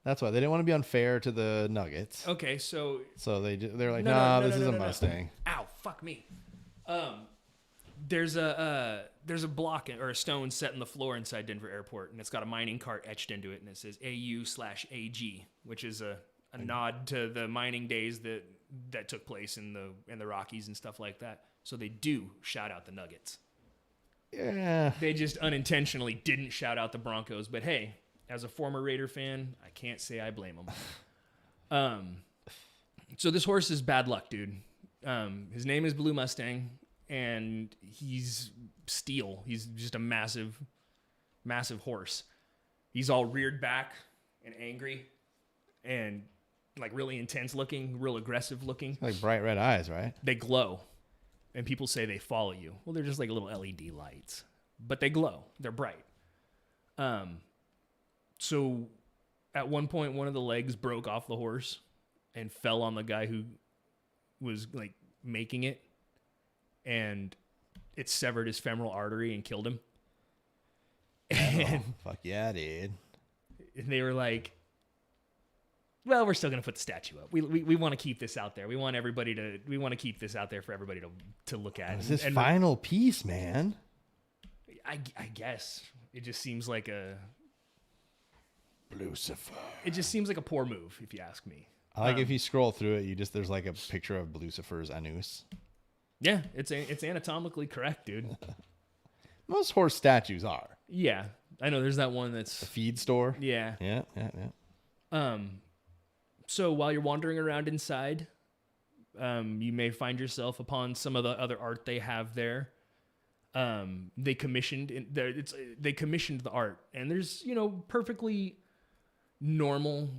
That's why they didn't want to be unfair to the Nuggets. Okay, so they're like, no, this is a Mustang. Ow, fuck me. There's a block or a stone set in the floor inside Denver Airport, and it's got a mining cart etched into it, and it says AU/AG, which is a nod to the mining days that that took place in the Rockies and stuff like that. So they do shout out the Nuggets. Yeah. They just unintentionally didn't shout out the Broncos. But hey, as a former Raider fan, I can't say I blame them. So this horse is bad luck, dude. His name is Blue Mustang, and he's steel. He's just a massive, massive horse. He's all reared back and angry and like really intense looking, real aggressive looking. Like bright red eyes, right? They glow. And people say they follow you. Well, they're just like little LED lights, but they glow. They're bright. So at one point, one of the legs broke off the horse and fell on the guy who was like making it, and it severed his femoral artery and killed him. And, Fuck yeah, dude. and they were like, well, we're still going to put the statue up. We want to keep this out there. We want to keep this out there for everybody to look at. It's his final piece, man. I guess it just seems like Lucifer. it just seems like a poor move, if you ask me. I like if you scroll through it, there's like a picture of Lucifer's anus. Yeah, it's anatomically correct, dude. Most horse statues are. Yeah, I know. There's that one that's The feed store. yeah. Yeah. So while you're wandering around inside, you may find yourself upon some of the other art they have there. They commissioned the art, and there's perfectly normal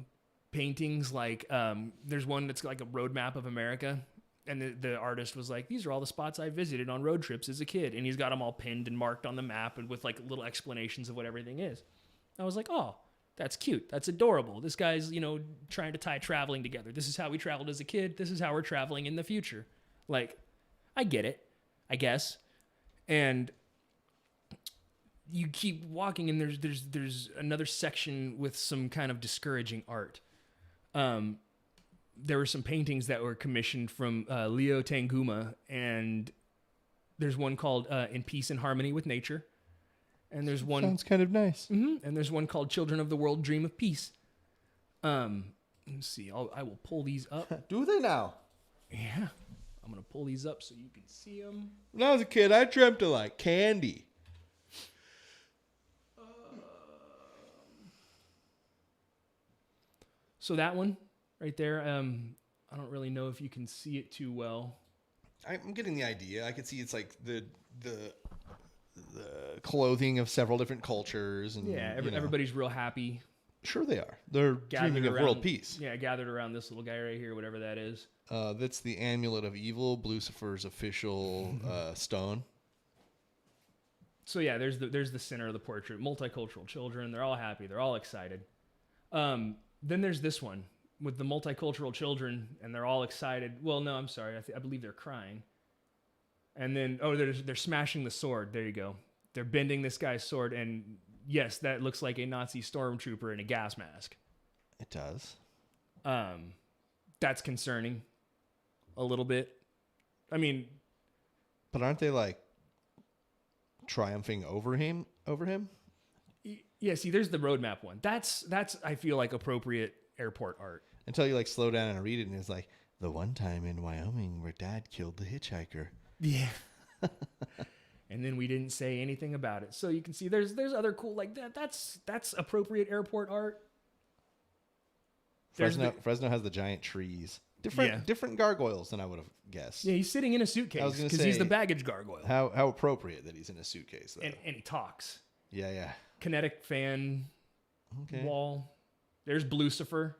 paintings. Like there's one that's like a road map of America, and the artist was like, these are all the spots I visited on road trips as a kid, and he's got them all pinned and marked on the map and with like little explanations of what everything is. I was like, oh, that's cute. That's adorable. This guy's, trying to tie traveling together. This is how we traveled as a kid. This is how we're traveling in the future. Like, I get it, I guess. And you keep walking, and there's another section with some kind of discouraging art. There were some paintings that were commissioned from Leo Tanguma, and there's one called In Peace and Harmony with Nature. And there's one Sounds kind of nice. and there's one called Children of the World Dream of Peace. Let's see. I will pull these up. Do they now? Yeah. I'm going to pull these up so you can see them. When I was a kid, I dreamt of like candy. So that one right there, I don't really know if you can see it too well. I'm getting the idea. I could see it's like the clothing of several different cultures, and Yeah, everybody's real happy. Sure they are. They're dreaming of world peace. Yeah, gathered around this little guy right here, whatever that is. That's the amulet of evil, Lucifer's official stone. So yeah, there's the center of the portrait. Multicultural children. They're all happy. They're all excited. Then there's this one with the multicultural children, and they're all excited. Well, no, I'm sorry. I believe they're crying. And then, they're smashing the sword. There you go. They're bending this guy's sword, and yes, that looks like a Nazi stormtrooper in a gas mask. It does. That's concerning a little bit. I mean, But aren't they like triumphing over him? yeah, see, there's the roadmap one. That's I feel like appropriate airport art. Until you like slow down and read it, and it's like the one time in Wyoming where Dad killed the hitchhiker. Yeah. And then we didn't say anything about it. So you can see there's other cool like that. That's appropriate airport art. Fresno has the giant trees. Different gargoyles than I would have guessed. Yeah, he's sitting in a suitcase because he's the baggage gargoyle. How appropriate that he's in a suitcase though. And he talks. Yeah. Kinetic fan wall. There's Lucifer.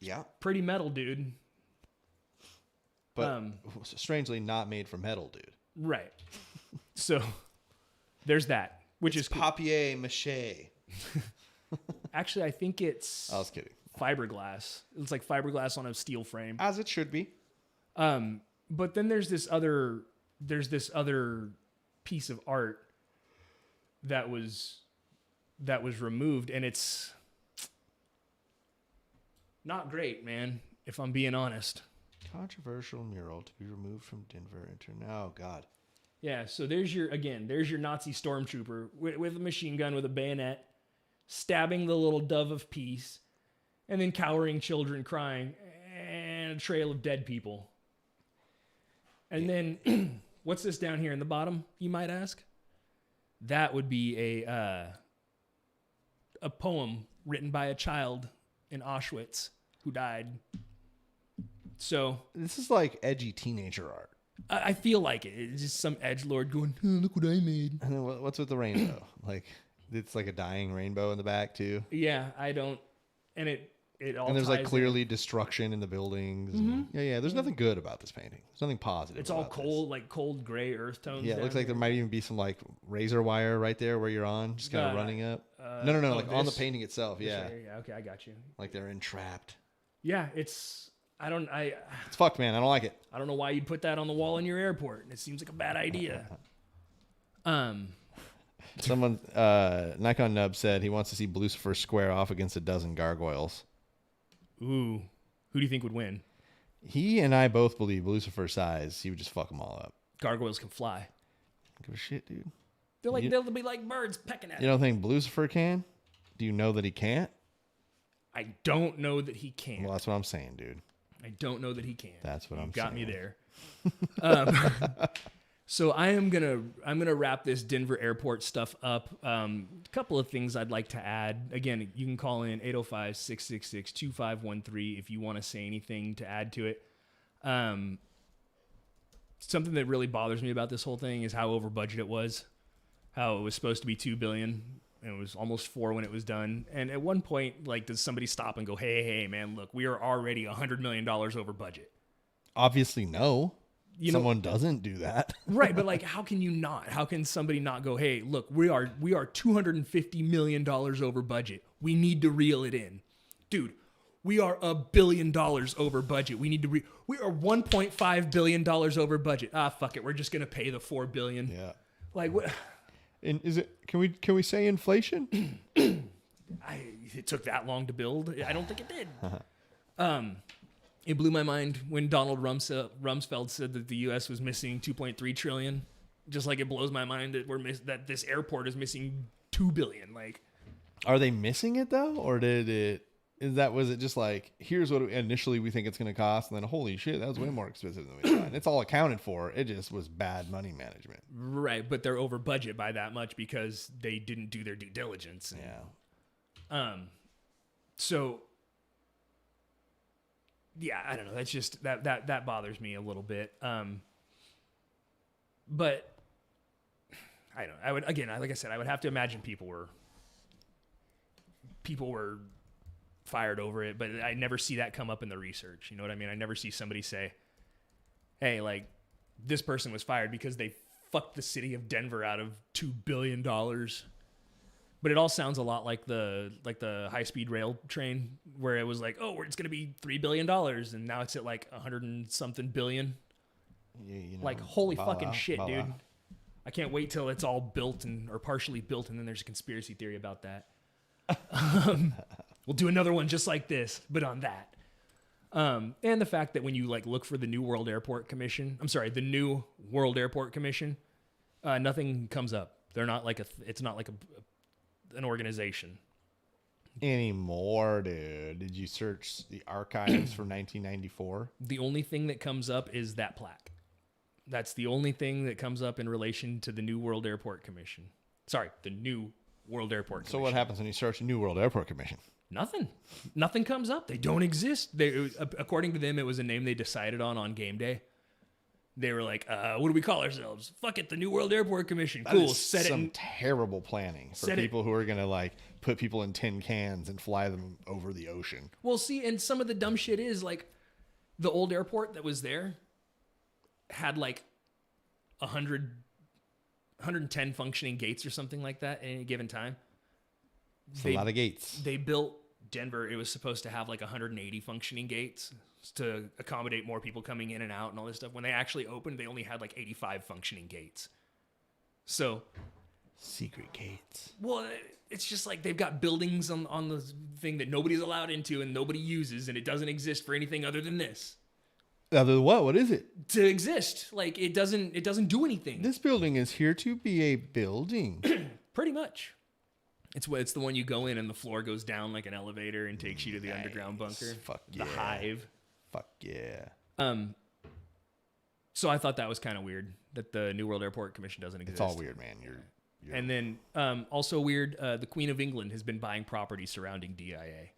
Yeah. Pretty metal, dude. But strangely not made from metal, dude. Right. So there's that, which is cool. Papier mâché. Actually, I think it's I was kidding. Fiberglass. It's like fiberglass on a steel frame. As it should be. But then there's this other piece of art that was removed, and it's not great, man, if I'm being honest. Controversial mural to be removed from Denver Oh God. Yeah, so there's your Nazi stormtrooper with a machine gun with a bayonet, stabbing the little dove of peace, and then cowering children crying. a trail of dead people. And then, what's this down here in the bottom, you might ask? That would be a poem written by a child in Auschwitz who died. So this is like edgy teenager art. I feel like it. It's just some edgelord going, oh, look what I made. And then what's with the rainbow? Like, it's like a dying rainbow in the back too. Yeah, I don't. And it all. And there's like ties clearly in. destruction in the buildings. And yeah. There's nothing good about this painting. There's nothing positive. It's all about cold, like cold gray earth tones. Yeah, it looks like there here. might even be some like razor wire right there where you're on, just kind of running up. No, like on the this? painting itself. Yeah, Yeah, okay, I got you. like they're entrapped. Yeah, it's. It's fucked, man. I don't like it. I don't know why you'd put that on the wall in your airport. It seems like a bad idea. Someone, Nikon Nub said he wants to see Lucifer square off against a dozen gargoyles. Ooh, who do you think would win? He and I both believe Lucifer's size, he would just fuck them all up. Gargoyles can fly. Don't give a shit, dude. They'll be like birds pecking at You it. don't think Lucifer can? Do you know that he can't? I don't know that he can. Well, that's what I'm saying, dude. I don't know that he can. That's what You I'm got saying. me there. So I'm gonna wrap this Denver airport stuff up. A couple of things I'd like to add. Again, you can call in 805-666-2513 if you want to say anything to add to it. Something that really bothers me about this whole thing is how over budget it was. How it was supposed to be $2 billion. And it was almost $4 when it was done. And at one point, like, does somebody stop and go, hey, man, look, we are already $100 million over budget. Obviously, no. You know- Someone doesn't do that. Right, but like, how can you not? How can somebody not go, hey, look, we are $250 million over budget. We need to reel it in. Dude, we are $1 billion over budget. We need to we are $1.5 billion over budget. Ah, fuck it. We're just going to pay the $4 billion. Yeah. Like, what? And is it? Can we say inflation? It took that long to build. I don't think it did. It blew my mind when Donald Rumsfeld said that the U.S. was missing 2.3 trillion. Just like it blows my mind that that this airport is missing 2 billion. Like, Are they missing it though, or was it just like, here's what initially we think it's going to cost, and then holy shit, that was way more expensive than we thought. It's all accounted for. It just was bad money management. right, but they're over budget by that much because they didn't do their due diligence. And, Yeah. So, yeah, I don't know. That's just that bothers me a little bit. But I don't know. Like I said, I would have to imagine people were fired over it, but I never see that come up in the research. You know what I mean? I never see somebody say, hey, like, this person was fired because they fucked the city of Denver out of $2 billion. But it all sounds a lot like the high-speed rail train, where it was like, oh, it's going to be $3 billion, and now it's at like 100 and something billion. You know, Like, holy fucking shit, bala. dude. I can't wait till it's all built or partially built, and then there's a conspiracy theory about that. We'll do another one just like this, but on that. And the fact that when you like look for the New World Airport Commission, nothing comes up. They're not like it's not like an organization. Anymore, dude. Did you search the archives from 1994? The only thing that comes up is that plaque. That's the only thing that comes up in relation to the New World Airport Commission. Sorry, the New World Airport Commission. So what happens when you search New World Airport Commission? Nothing comes up. They don't exist. According to them, it was a name they decided on game day. They were like, what do we call ourselves? Fuck it, the New World Airport Commission. Cool. Set some terrible planning for people who are going to like put people in tin cans and fly them over the ocean. Well, see, and some of the dumb shit is like the old airport that was there had like 110 functioning gates or something like that at any given time. It's a lot of gates. They built Denver. It was supposed to have like 180 functioning gates to accommodate more people coming in and out and all this stuff. When they actually opened, they only had like 85 functioning gates. So, secret gates. well, it's just like they've got buildings on the thing that nobody's allowed into and nobody uses, and it doesn't exist for anything other than this. Other than what? What is it? To exist. Like it doesn't do anything. This building is here to be a building. Pretty much. It's the one you go in and the floor goes down like an elevator and takes you to the underground bunker. Fuck The yeah. hive. Fuck yeah. So I thought that was kind of weird that the New World Airport Commission doesn't exist. It's all weird, man. And then also weird, the Queen of England has been buying property surrounding DIA.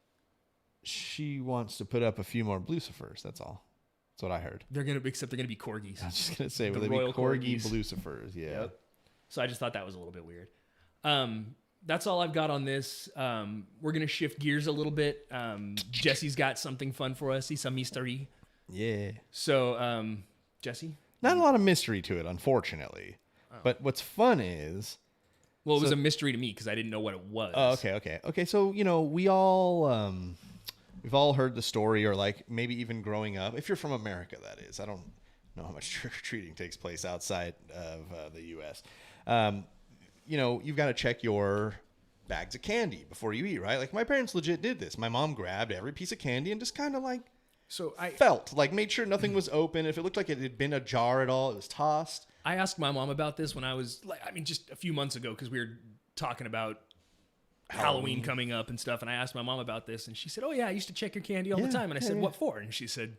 She wants to put up a few more Lucifers. That's all. That's what I heard. They're gonna be corgis. I was just gonna say, The will they be royal corgi corgis. Lucifers? Yeah. Yep. So I just thought that was a little bit weird. That's all I've got on this. We're gonna shift gears a little bit. Jesse's got something fun for us. He's a mystery. Yeah. So, Jesse? Not a lot of mystery to it, unfortunately. Oh. But what's fun is... Well, it was a mystery to me because I didn't know what it was. Oh, okay. Okay, so, we've all heard the story, or like maybe even growing up. If you're from America, that is. I don't know how much trick-or-treating takes place outside of the U.S. You've got to check your bags of candy before you eat, right? Like, my parents legit did this. My mom grabbed every piece of candy and just kind of like... So I made sure nothing was open. If it looked like it had been ajar at all, it was tossed. I asked my mom about this when I was just a few months ago because we were talking about Halloween coming up and stuff. And I asked my mom about this and she said, "Oh yeah, I used to check your candy all the time." And I said, "What for?" And she said,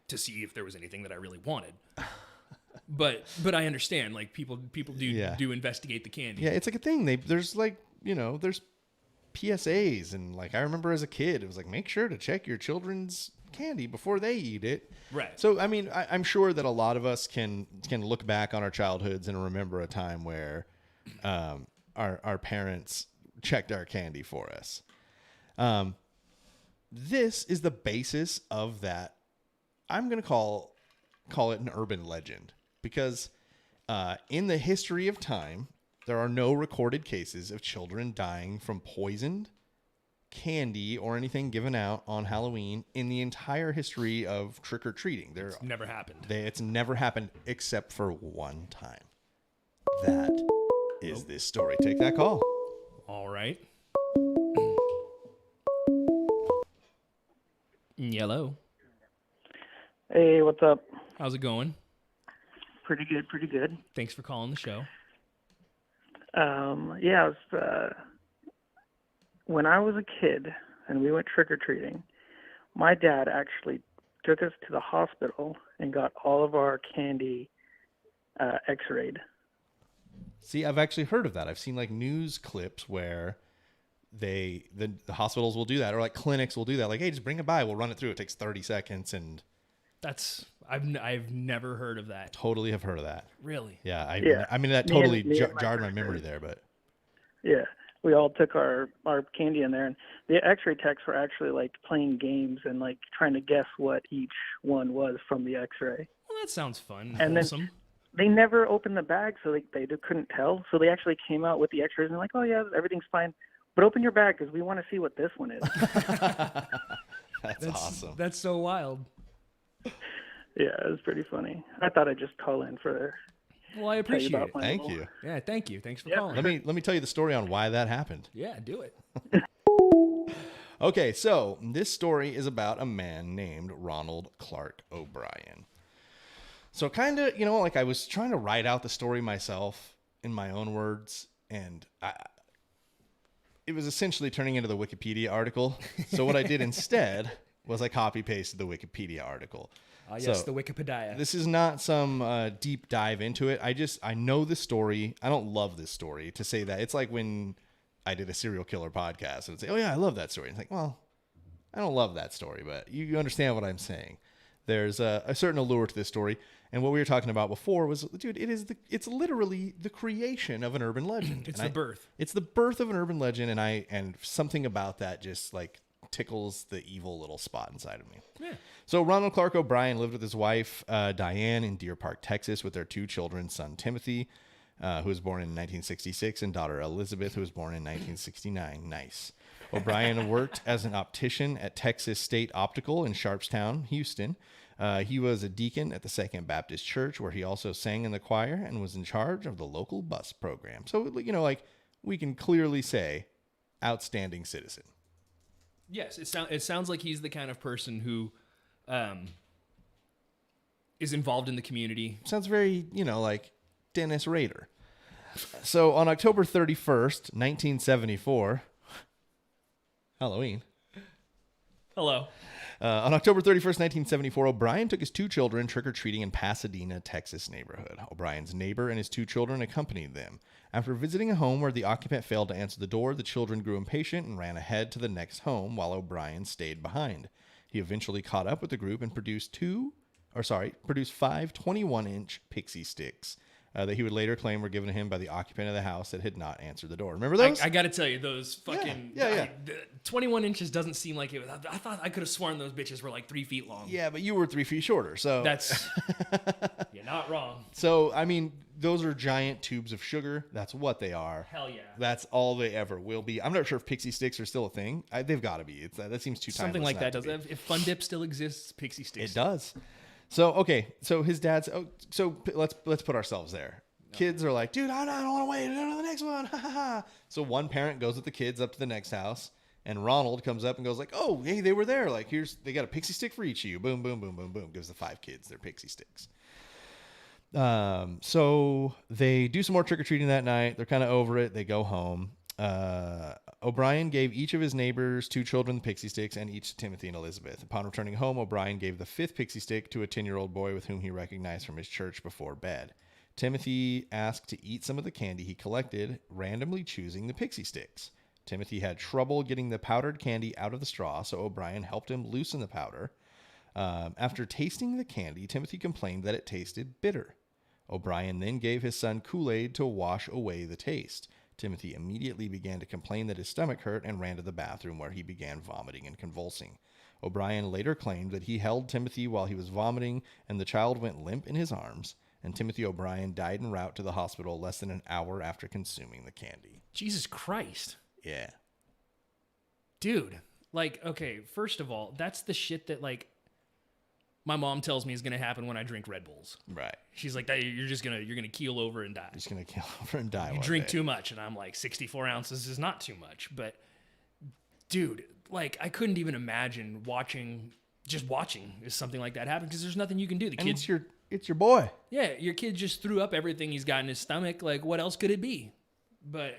"To see if there was anything that I really wanted." But I understand, like people do investigate the candy. Yeah, it's like a thing. There's PSAs, and like I remember as a kid, it was like, make sure to check your children's candy before they eat it. Right. So I mean, I'm sure that a lot of us can look back on our childhoods and remember a time where our parents checked our candy for us. This is the basis of that. I'm gonna call it an urban legend, because in the history of time, there are no recorded cases of children dying from poisoned candy or anything given out on Halloween in the entire history of trick-or-treating. It's never happened. It's never happened except for one time. That is this story. Take that call. All right. Yellow. Hey, what's up? How's it going? Pretty good. Thanks for calling the show. Yeah, it was, when I was a kid and we went trick-or-treating, my dad actually took us to the hospital and got all of our candy x-rayed. See, I've actually heard of that. I've seen like news clips where the hospitals will do that, or like clinics will do that. Like, hey, just bring it by. We'll run it through. It takes 30 seconds. And I've never heard of that. Totally have heard of that. Really? Yeah. Yeah. I mean, that totally jarred my memory there, but Yeah, we all took our candy in there, and the x-ray techs were actually like playing games and like trying to guess what each one was from the x-ray. Well, that sounds fun. And wholesome. then they never opened the bag, so they couldn't tell. So they actually came out with the x-rays and they're like, "Oh yeah, everything's fine, but open your bag because we want to see what this one is." that's awesome. That's so wild. Yeah, it was pretty funny. I thought I'd just call in for. Well, I appreciate it. Thank you. Yeah, thank you. Thanks for calling. Let me tell you the story on why that happened. Yeah, do it. Okay, so this story is about a man named Ronald Clark O'Brien. So kind of, like I was trying to write out the story myself in my own words, and it was essentially turning into the Wikipedia article. So what I did instead was I copy pasted the Wikipedia article. Yes, So, the Wikipedia. This is not some deep dive into it. I know the story. I don't love this story, to say that. It's like when I did a serial killer podcast and say, "Oh yeah, I love that story." It's like, well, I don't love that story, but you understand what I'm saying. There's a certain allure to this story. And what we were talking about before was, dude, it's literally the creation of an urban legend. It's the birth. It's the birth of an urban legend, and something about that just like tickles the evil little spot inside of me. Yeah. So Ronald Clark O'Brien lived with his wife, Diane, in Deer Park, Texas, with their two children, son Timothy, who was born in 1966, and daughter Elizabeth, who was born in 1969. Nice. O'Brien worked as an optician at Texas State Optical in Sharpstown, Houston. He was a deacon at the Second Baptist Church, where he also sang in the choir and was in charge of the local bus program. So, like we can clearly say, outstanding citizen. Yes, it sounds like he's the kind of person who is involved in the community. Sounds very, like Dennis Rader. So on October 31st, 1974, Halloween. Hello. On October 31st, 1974, O'Brien took his 2 children trick-or-treating in Pasadena, Texas neighborhood. O'Brien's neighbor and his 2 children accompanied them. After visiting a home where the occupant failed to answer the door, the children grew impatient and ran ahead to the next home while O'Brien stayed behind. He eventually caught up with the group and produced 5 21-inch pixie sticks that he would later claim were given to him by the occupant of the house that had not answered the door. Remember those? I got to tell you, those fucking... Yeah. 21 inches doesn't seem like it was... I thought I could have sworn those bitches were like 3 feet long. Yeah, but you were 3 feet shorter, so... That's... You're not wrong. So, I mean, those are giant tubes of sugar. That's what they are. Hell yeah. That's all they ever will be. I'm not sure if pixie sticks are still a thing. They've got to be. That seems too timeless. Something like that not does. If Fun Dip still exists, Pixie Sticks. It does. So, okay. So his dad's... let's put ourselves there. Kids are like, dude, I don't want to wait. I don't know the next one. So one parent goes with the kids up to the next house, and Ronald comes up and goes like, oh, hey, they were there. Like, they got a pixie stick for each of you. Boom, boom, boom, boom, boom. Gives the 5 kids their pixie sticks. So they do some more trick-or-treating that night. They're kind of over it. They go home. O'Brien gave each of his neighbors 2 children the pixie sticks, and each to Timothy and Elizabeth. Upon returning home, O'Brien gave the 5th pixie stick to a 10-year-old boy with whom he recognized from his church before bed. Timothy asked to eat some of the candy he collected, randomly choosing the pixie sticks. Timothy had trouble getting the powdered candy out of the straw, so O'Brien helped him loosen the powder. After tasting the candy, Timothy complained that it tasted bitter. O'Brien then gave his son Kool-Aid to wash away the taste. Timothy immediately began to complain that his stomach hurt and ran to the bathroom, where he began vomiting and convulsing. O'Brien later claimed that he held Timothy while he was vomiting, and the child went limp in his arms, and Timothy O'Brien died en route to the hospital less than an hour after consuming the candy. Jesus Christ. Yeah. Dude, like, okay, first of all, that's the shit that, like, my mom tells me is going to happen when I drink Red Bulls. Right. She's like, you're going to keel over and die. Just going to kill over and die. You drink too much. And I'm like, 64 ounces is not too much. But, dude, like, I couldn't even imagine watching is something like that happen, because there's nothing you can do. The And kid, it's your boy. yeah, your kid just threw up everything he's got in his stomach. Like, what else could it be? But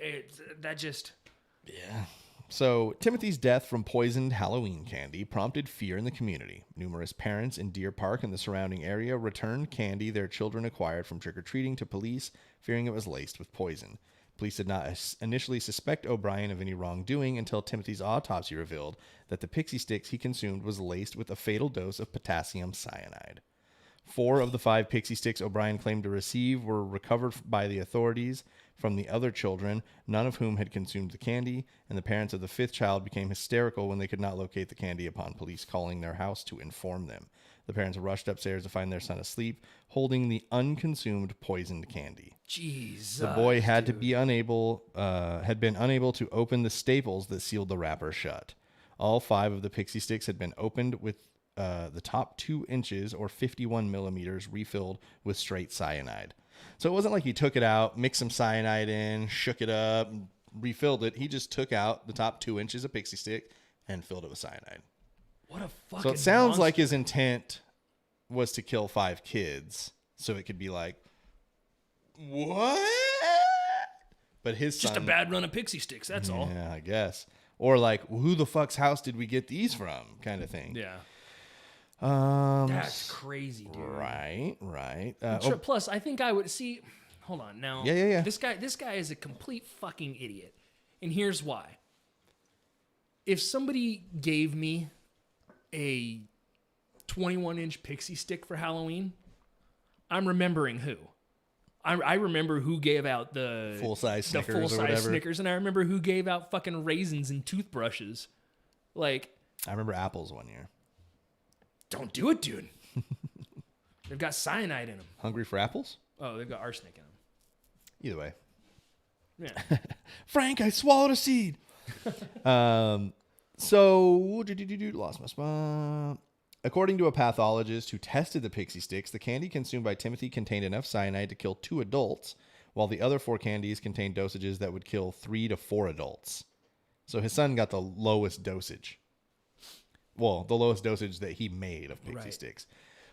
Yeah. So, Timothy's death from poisoned Halloween candy prompted fear in the community. Numerous parents in Deer Park and the surrounding area returned candy their children acquired from trick-or-treating to police, fearing it was laced with poison. Police did not initially suspect O'Brien of any wrongdoing until Timothy's autopsy revealed that the pixie sticks he consumed was laced with a fatal dose of potassium cyanide. 4 of the 5 pixie sticks O'Brien claimed to receive were recovered by the authorities from the other children, none of whom had consumed the candy, and the parents of the 5th child became hysterical when they could not locate the candy upon police calling their house to inform them. The parents rushed upstairs to find their son asleep, holding the unconsumed poisoned candy. Jesus. The boy had been unable to open the staples that sealed the wrapper shut. All 5 of the pixie sticks had been opened with the top 2 inches or 51 millimeters refilled with straight cyanide. So it wasn't like he took it out, mixed some cyanide in, shook it up, refilled it. He just took out the top 2 inches of pixie stick and filled it with cyanide. What a fucking So it sounds monster. like his intent was to kill 5 kids, so it could be like, what? But his just son, a bad run of pixie sticks, that's all. yeah, I guess. Or like, who the fuck's house did we get these from? Kind of thing. Yeah. Um, That's crazy, dude. Right. Plus, I think I would see. Hold on, now. Yeah. This guy is a complete fucking idiot, and here's why. If somebody gave me a 21-inch pixie stick for Halloween, I'm remembering who. I remember who gave out the full-size Snickers full-size or whatever. Snickers, and I remember who gave out fucking raisins and toothbrushes. Like, I remember apples one year. don't do it, dude. They've got cyanide in them. Hungry for apples? Oh, they've got arsenic in them. Either way. Yeah. Frank, I swallowed a seed. So, lost my spot. According to a pathologist who tested the pixie sticks, the candy consumed by Timothy contained enough cyanide to kill 2 adults, while the other 4 candies contained dosages that would kill 3 to 4 adults. So his son got the lowest dosage. Well, the lowest dosage that he made of pixie sticks.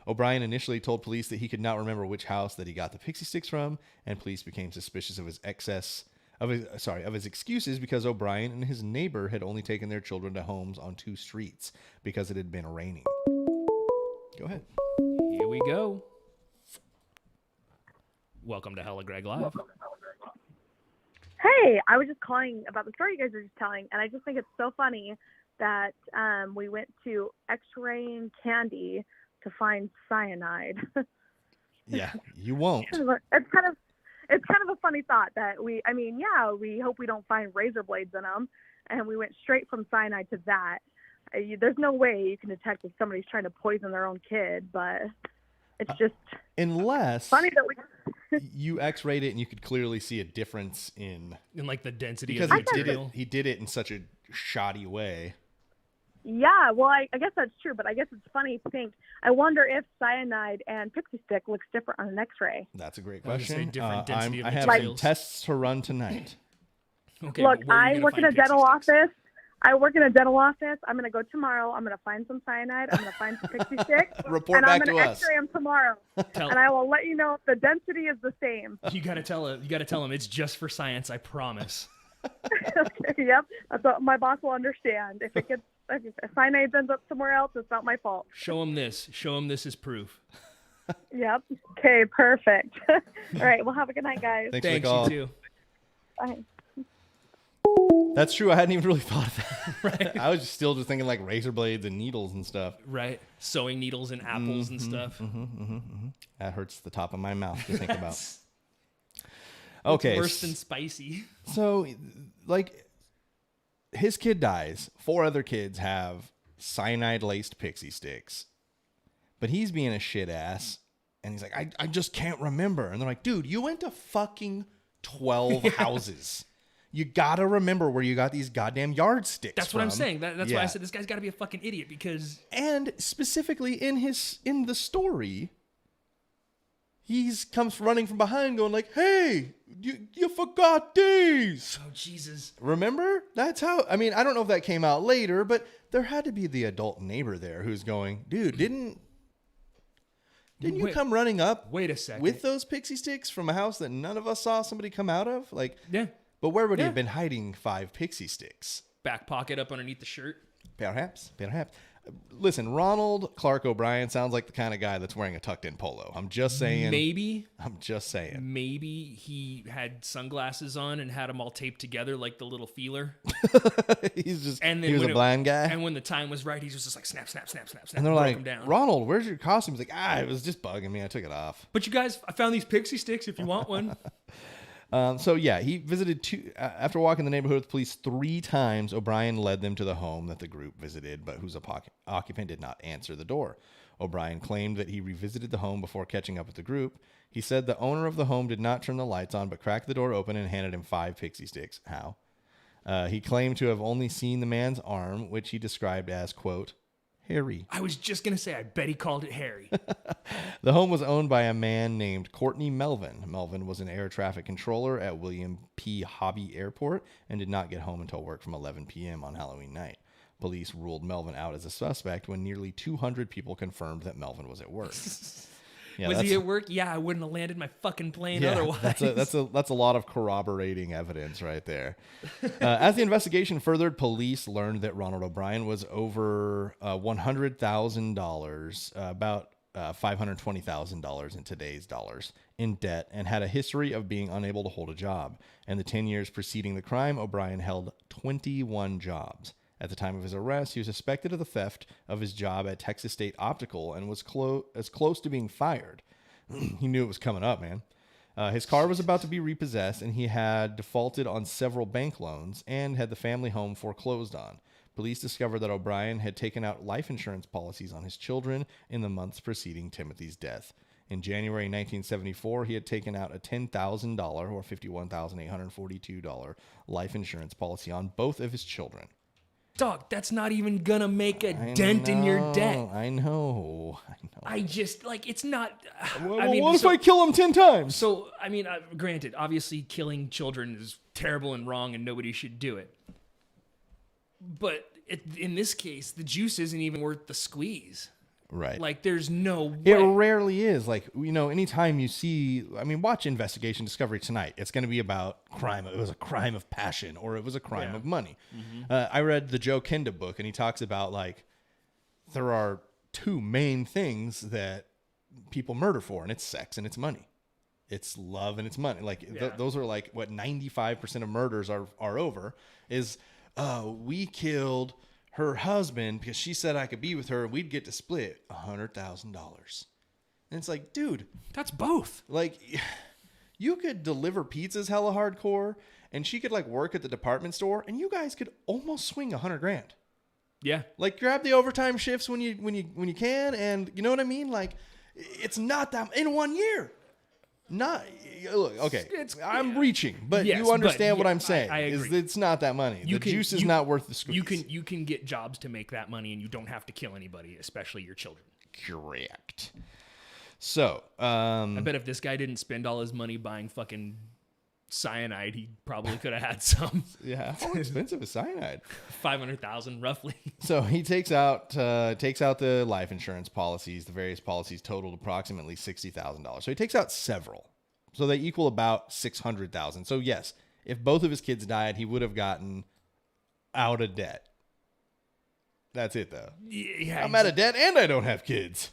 O'Brien initially told police that he could not remember which house that he got the pixie sticks from, and police became suspicious of his excess of his excuses because O'Brien and his neighbor had only taken their children to homes on 2 streets because it had been raining. Go ahead. Here we go. Welcome to Hella Greg Live. Hey, I was just calling about the story you guys are just telling, and I just think it's so funny that we went to X-raying candy to find cyanide. Yeah, you won't. It's kind of a funny thought that we hope we don't find razor blades in them, and we went straight from cyanide to that. There's no way you can detect if somebody's trying to poison their own kid, but it's just unless funny that we. You X-rayed it and you could clearly see a difference in like the density because of the material. he did it in such a shoddy way. Yeah, well, I guess that's true, but I guess it's funny to think. I wonder if cyanide and pixie stick looks different on an X-ray. That's a great I was gonna question. say different density of I have some materials. tests to run tonight. Okay, Look, but where are you I gonna work in find a dental pixie sticks? office. I work in a dental office. I'm going to go tomorrow. I'm going to find some cyanide. I'm going to find some pixie sticks. Report and back I'm to going to us. X-ray them tomorrow. Tell- And I will let you know if the density is the same. You gotta tell him it's just for science. I promise. Okay, yep. That's what my boss will understand. If cyanide ends up somewhere else, it's not my fault. Show him this. Show him this as proof. Yep. Okay, perfect. All right. Well, have a good night, guys. Thanks for the Thanks, call. you too. Bye. That's true. I hadn't even really thought of that. Right. I was still just thinking like razor blades and needles and stuff. Right. Sewing needles and apples and stuff. That hurts the top of my mouth to think about. It's Okay. worse than spicy. So, like, his kid dies. 4 other kids have cyanide-laced pixie sticks. But he's being a shit ass. And he's like, I just can't remember. And they're like, dude, you went to fucking 12 houses. You gotta remember where you got these goddamn yardsticks That's what I'm saying. That's why I said this guy's got to be a fucking idiot because. And specifically in the story, he's comes running from behind, going like, "Hey, you forgot these." Oh Jesus! Remember? That's how. I mean, I don't know if that came out later, but there had to be the adult neighbor there who's going, "Dude, didn't you come running up? Wait a second. With those pixie sticks from a house that none of us saw somebody come out of? Like, Yeah. But where would he have been hiding 5 pixie sticks? Back pocket up underneath the shirt. Perhaps. Listen, Ronald Clark O'Brien sounds like the kind of guy that's wearing a tucked-in polo. I'm just saying. Maybe he had sunglasses on and had them all taped together like the little feeler. He was when a blind guy. And when the time was right, he was just like snap, snap, snap, snap, snap. And they're broke like, him down. Ronald, where's your costume? He's like, it was just bugging me. I took it off. But you guys, I found these pixie sticks if you want one. He visited after walking the neighborhood with police 3 times. O'Brien led them to the home that the group visited, but whose occupant did not answer the door. O'Brien claimed that he revisited the home before catching up with the group. He said the owner of the home did not turn the lights on, but cracked the door open and handed him 5 pixie sticks. How? He claimed to have only seen the man's arm, which he described as, quote, hairy. I was just going to say, I bet he called it Harry. The home was owned by a man named Courtney Melvin. Melvin was an air traffic controller at William P. Hobby Airport and did not get home until work from 11 p.m. on Halloween night. Police ruled Melvin out as a suspect when nearly 200 people confirmed that Melvin was at work. Was he at work? Yeah, I wouldn't have landed my fucking plane otherwise. That's a lot of corroborating evidence right there. As the investigation furthered, police learned that Ronald O'Brien was over $100,000, about $520,000 in today's dollars, in debt, and had a history of being unable to hold a job. In the 10 years preceding the crime, O'Brien held 21 jobs. At the time of his arrest, he was suspected of the theft of his job at Texas State Optical and was as close to being fired. He knew it was coming up, man. His car was about to be repossessed, and he had defaulted on several bank loans and had the family home foreclosed on. Police discovered that O'Brien had taken out life insurance policies on his children in the months preceding Timothy's death. In January 1974, he had taken out a $10,000 or $51,842 life insurance policy on both of his children. Dog, that's not even gonna make a dent in your debt. I know. I just, it's not... What if I kill him 10 times? So, granted, obviously killing children is terrible and wrong and nobody should do it. But in this case, the juice isn't even worth the squeeze. Right. Like, there's no way. It rarely is. Like, you know, anytime you see, I mean, watch Investigation Discovery tonight. It's going to be about crime. It was a crime of passion, or it was a crime of money. I read the Joe Kenda book, and he talks about, like, there are two main things that people murder for, and it's sex and it's money. It's love and it's money. Like, those are, like, what 95% of murders are over is, we killed her husband because she said I could be with her and we'd get to split $100,000. And it's like, dude, That's both. like, you could deliver pizzas hella hardcore, and she could, like, work at the department store, and you guys could almost swing $100,000. Yeah. Like, grab the overtime shifts when you can, and you know what I mean. Like, it's not that in 1 year. Not look, okay. I'm reaching, but Yes, you understand but, what yeah, I'm saying. I agree. It's not that money. The juice is not worth the squeeze. You can get jobs to make that money, and you don't have to kill anybody, especially your children. Correct. So, I bet if this guy didn't spend all his money buying fucking cyanide, he probably could have had some. yeah, how expensive is cyanide? 500,000 roughly. So he takes out the life insurance policies. The various policies totaled approximately $60,000. So he takes out several. So they equal about $600,000. So yes, if both of his kids died, he would have gotten out of debt. That's it, though. Yeah, I'm out of debt and I don't have kids.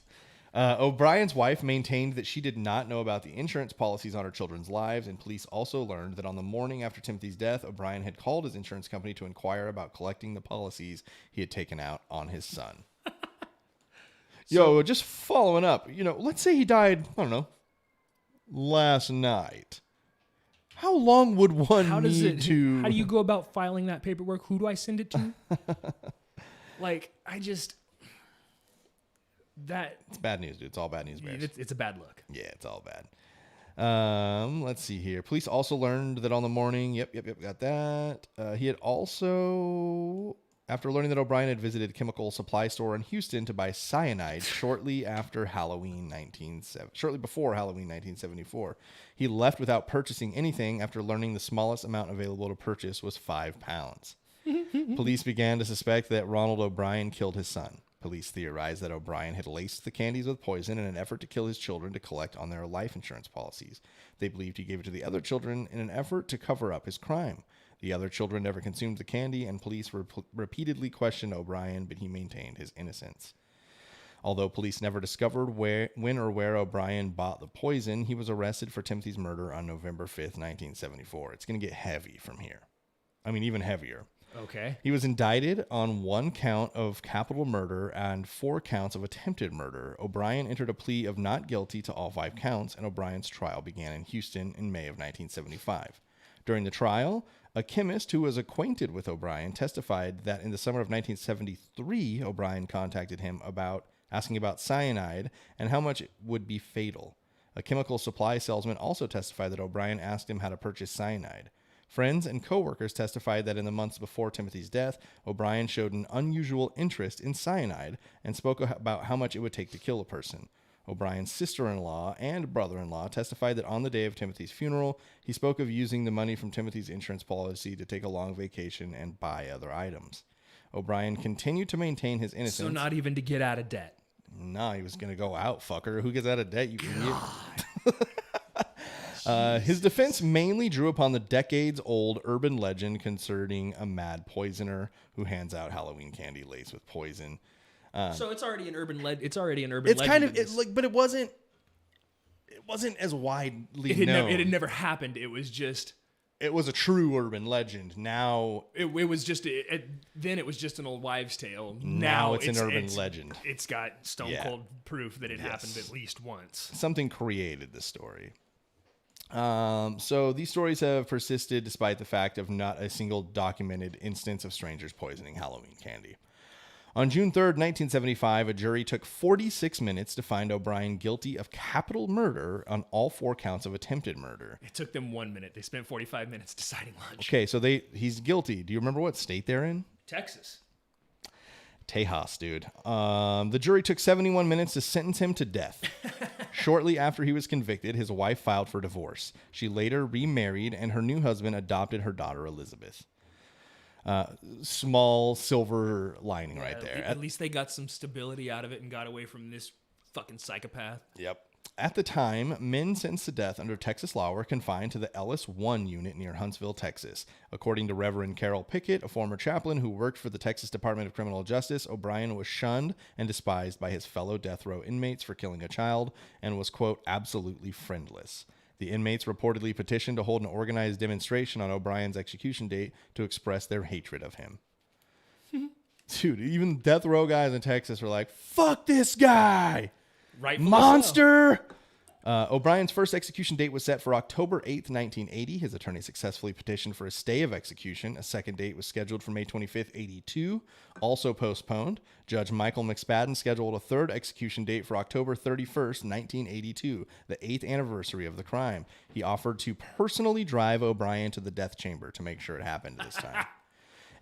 O'Brien's wife maintained that she did not know about the insurance policies on her children's lives, and police also learned that on the morning after Timothy's death, O'Brien had called his insurance company to inquire about collecting the policies he had taken out on his son. Just following up, let's say he died, I don't know, last night. How long would one How need do to... you go about filing that paperwork? Who do I send it to? It's bad news, dude. It's all bad news, Bears. It's a bad look. Yeah, it's all bad. Let's see here. Police also learned that on the morning, got that. He had also, after learning that O'Brien had visited a chemical supply store in Houston to buy cyanide shortly before Halloween 1974, he left without purchasing anything after learning the smallest amount available to purchase was 5 pounds. Police began to suspect that Ronald O'Brien killed his son. Police theorized that O'Brien had laced the candies with poison in an effort to kill his children to collect on their life insurance policies. They believed he gave it to the other children in an effort to cover up his crime. The other children never consumed the candy, and police repeatedly questioned O'Brien, but he maintained his innocence. Although police never discovered when or where O'Brien bought the poison, he was arrested for Timothy's murder on November 5th, 1974. It's going to get heavy from here. I mean, even heavier. Okay. He was indicted on 1 count of capital murder and 4 counts of attempted murder. O'Brien entered a plea of not guilty to all 5 counts, and O'Brien's trial began in Houston in May of 1975. During the trial, a chemist who was acquainted with O'Brien testified that in the summer of 1973, O'Brien contacted him asking about cyanide and how much it would be fatal. A chemical supply salesman also testified that O'Brien asked him how to purchase cyanide. Friends and coworkers testified that in the months before Timothy's death, O'Brien showed an unusual interest in cyanide and spoke about how much it would take to kill a person. O'Brien's sister-in-law and brother-in-law testified that on the day of Timothy's funeral, he spoke of using the money from Timothy's insurance policy to take a long vacation and buy other items. O'Brien continued to maintain his innocence. So not even to get out of debt. Nah, he was going to go out, fucker. Who gets out of debt, you idiot? His defense mainly drew upon the decades-old urban legend concerning a mad poisoner who hands out Halloween candy laced with poison. So it's already an urban legend. It's already an urban It's legend. kind of but it wasn't as widely known. It had never happened. It was just. It was a true urban legend. Now it was just then it was just an old wives' tale. Now it's an urban legend. It's got stone cold proof that it happened at least once. Something created the story. So these stories have persisted despite the fact of not a single documented instance of strangers poisoning Halloween candy. On June 3rd, 1975, a jury took 46 minutes to find O'Brien guilty of capital murder on all 4 counts of attempted murder. It took them 1 minute. They spent 45 minutes deciding lunch. Okay, so he's guilty. Do you remember what state they're in? Texas. Tejas, dude. The jury took 71 minutes to sentence him to death. Shortly after he was convicted, his wife filed for divorce. She later remarried, and her new husband adopted her daughter, Elizabeth. Small silver lining right there. At least they got some stability out of it and got away from this fucking psychopath. Yep. At the time, men sentenced to death under Texas law were confined to the Ellis 1 unit near Huntsville, Texas. According to Reverend Carol Pickett, a former chaplain who worked for the Texas Department of Criminal Justice, O'Brien was shunned and despised by his fellow death row inmates for killing a child and was, quote, absolutely friendless. The inmates reportedly petitioned to hold an organized demonstration on O'Brien's execution date to express their hatred of him. Dude, even death row guys in Texas were like, fuck this guy! Rightfully Monster! O'Brien's first execution date was set for October 8th, 1980. His attorney successfully petitioned for a stay of execution. A second date was scheduled for May 25th, 82, also postponed. Judge Michael McSpadden scheduled a third execution date for October 31st, 1982, the 8th anniversary of the crime. He offered to personally drive O'Brien to the death chamber to make sure it happened this time.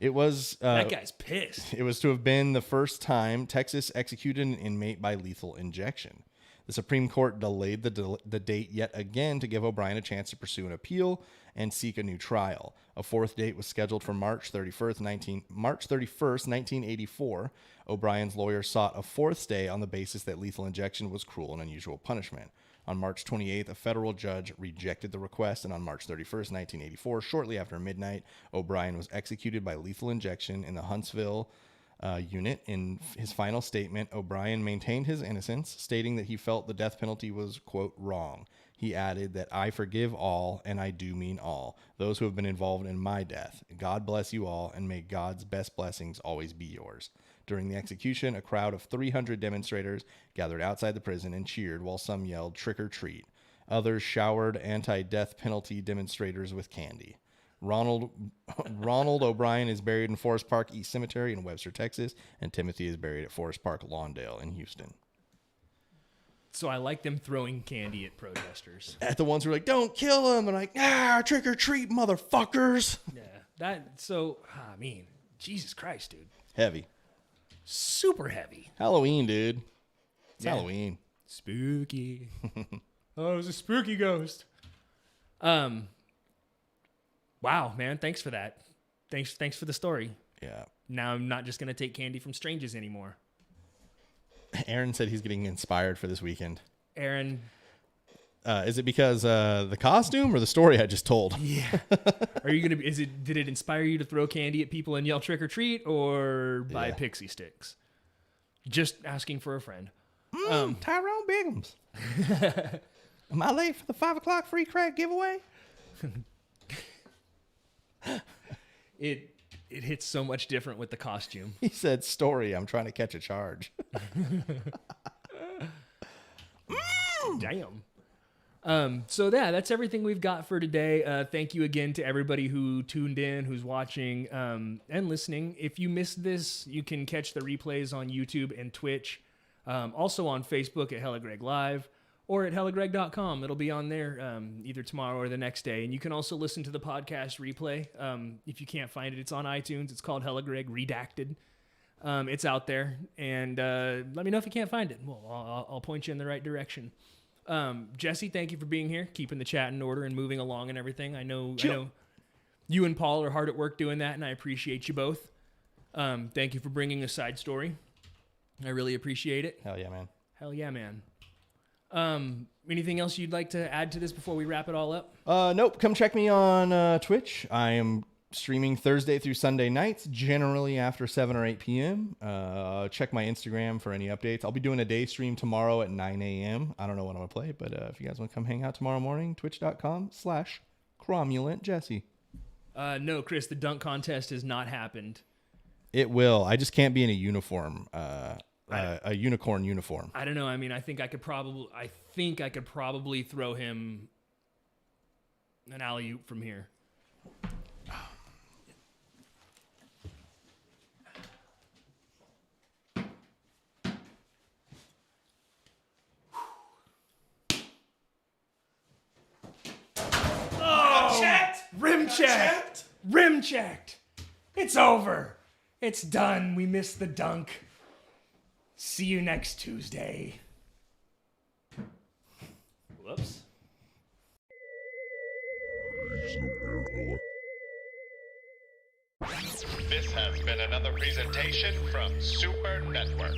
It was that guy's pissed. It was to have been the first time Texas executed an inmate by lethal injection. The Supreme Court delayed the date yet again to give O'Brien a chance to pursue an appeal and seek a new trial. A fourth date was scheduled for March 31st, 1984. O'Brien's lawyer sought a fourth stay on the basis that lethal injection was cruel and unusual punishment. On March 28th, a federal judge rejected the request, and on March 31st, 1984, shortly after midnight, O'Brien was executed by lethal injection in the Huntsville unit. In his final statement, O'Brien maintained his innocence, stating that he felt the death penalty was, quote, wrong. He added that I forgive all, and I do mean all, those who have been involved in my death. God bless you all, and may God's best blessings always be yours. During the execution, a crowd of 300 demonstrators gathered outside the prison and cheered while some yelled, trick or treat. Others showered anti-death penalty demonstrators with candy. Ronald O'Brien is buried in Forest Park East Cemetery in Webster, Texas, and Timothy is buried at Forest Park Lawndale in Houston. So I like them throwing candy at protesters. At the ones who are like, don't kill him, and like, trick or treat, motherfuckers. Yeah, I mean, Jesus Christ, dude. Heavy. Super heavy. Halloween, dude. It's Yeah. Halloween. Spooky. Oh, it was a spooky ghost. Wow, man. Thanks for that. Thanks for the story. Yeah. Now I'm not just going to take candy from strangers anymore. Aaron said he's getting inspired for this weekend. Aaron. Is it because the costume or the story I just told? Yeah. Are you going to did it inspire you to throw candy at people and yell trick or treat or buy pixie sticks? Just asking for a friend. Tyrone Biggums. Am I late for the 5 o'clock free crack giveaway? It hits so much different with the costume. He said, story, I'm trying to catch a charge. Damn. So yeah, that's everything we've got for today. Thank you again to everybody who tuned in, who's watching, and listening. If you missed this, you can catch the replays on YouTube and Twitch. Also on Facebook at Hella Greg Live or at hellagreg.com. It'll be on there either tomorrow or the next day. And you can also listen to the podcast replay. If you can't find it, it's on iTunes. It's called Hella Greg Redacted. It's out there. And let me know if you can't find it. Well, I'll point you in the right direction. Jesse, thank you for being here, keeping the chat in order and moving along and everything. I know you and Paul are hard at work doing that, and I appreciate you both. Thank you for bringing a side story. I really appreciate it. Hell yeah, man. Hell yeah, man. Anything else you'd like to add to this before we wrap it all up? Nope. Come check me on Twitch. I am streaming Thursday through Sunday nights, generally after 7 or 8 p.m. Check my Instagram for any updates. I'll be doing a day stream tomorrow at 9 a.m. I don't know what I'm going to play, but if you guys want to come hang out tomorrow morning, twitch.com/cromulentjesse. No, Chris, the dunk contest has not happened. It will. I just can't be in a uniform, a unicorn uniform. I don't know. I mean, I think I could probably throw him an alley-oop from here. Rim checked. It's over. It's done. We missed the dunk. See you next Tuesday. Whoops. He's an air This has been another presentation from Super Network.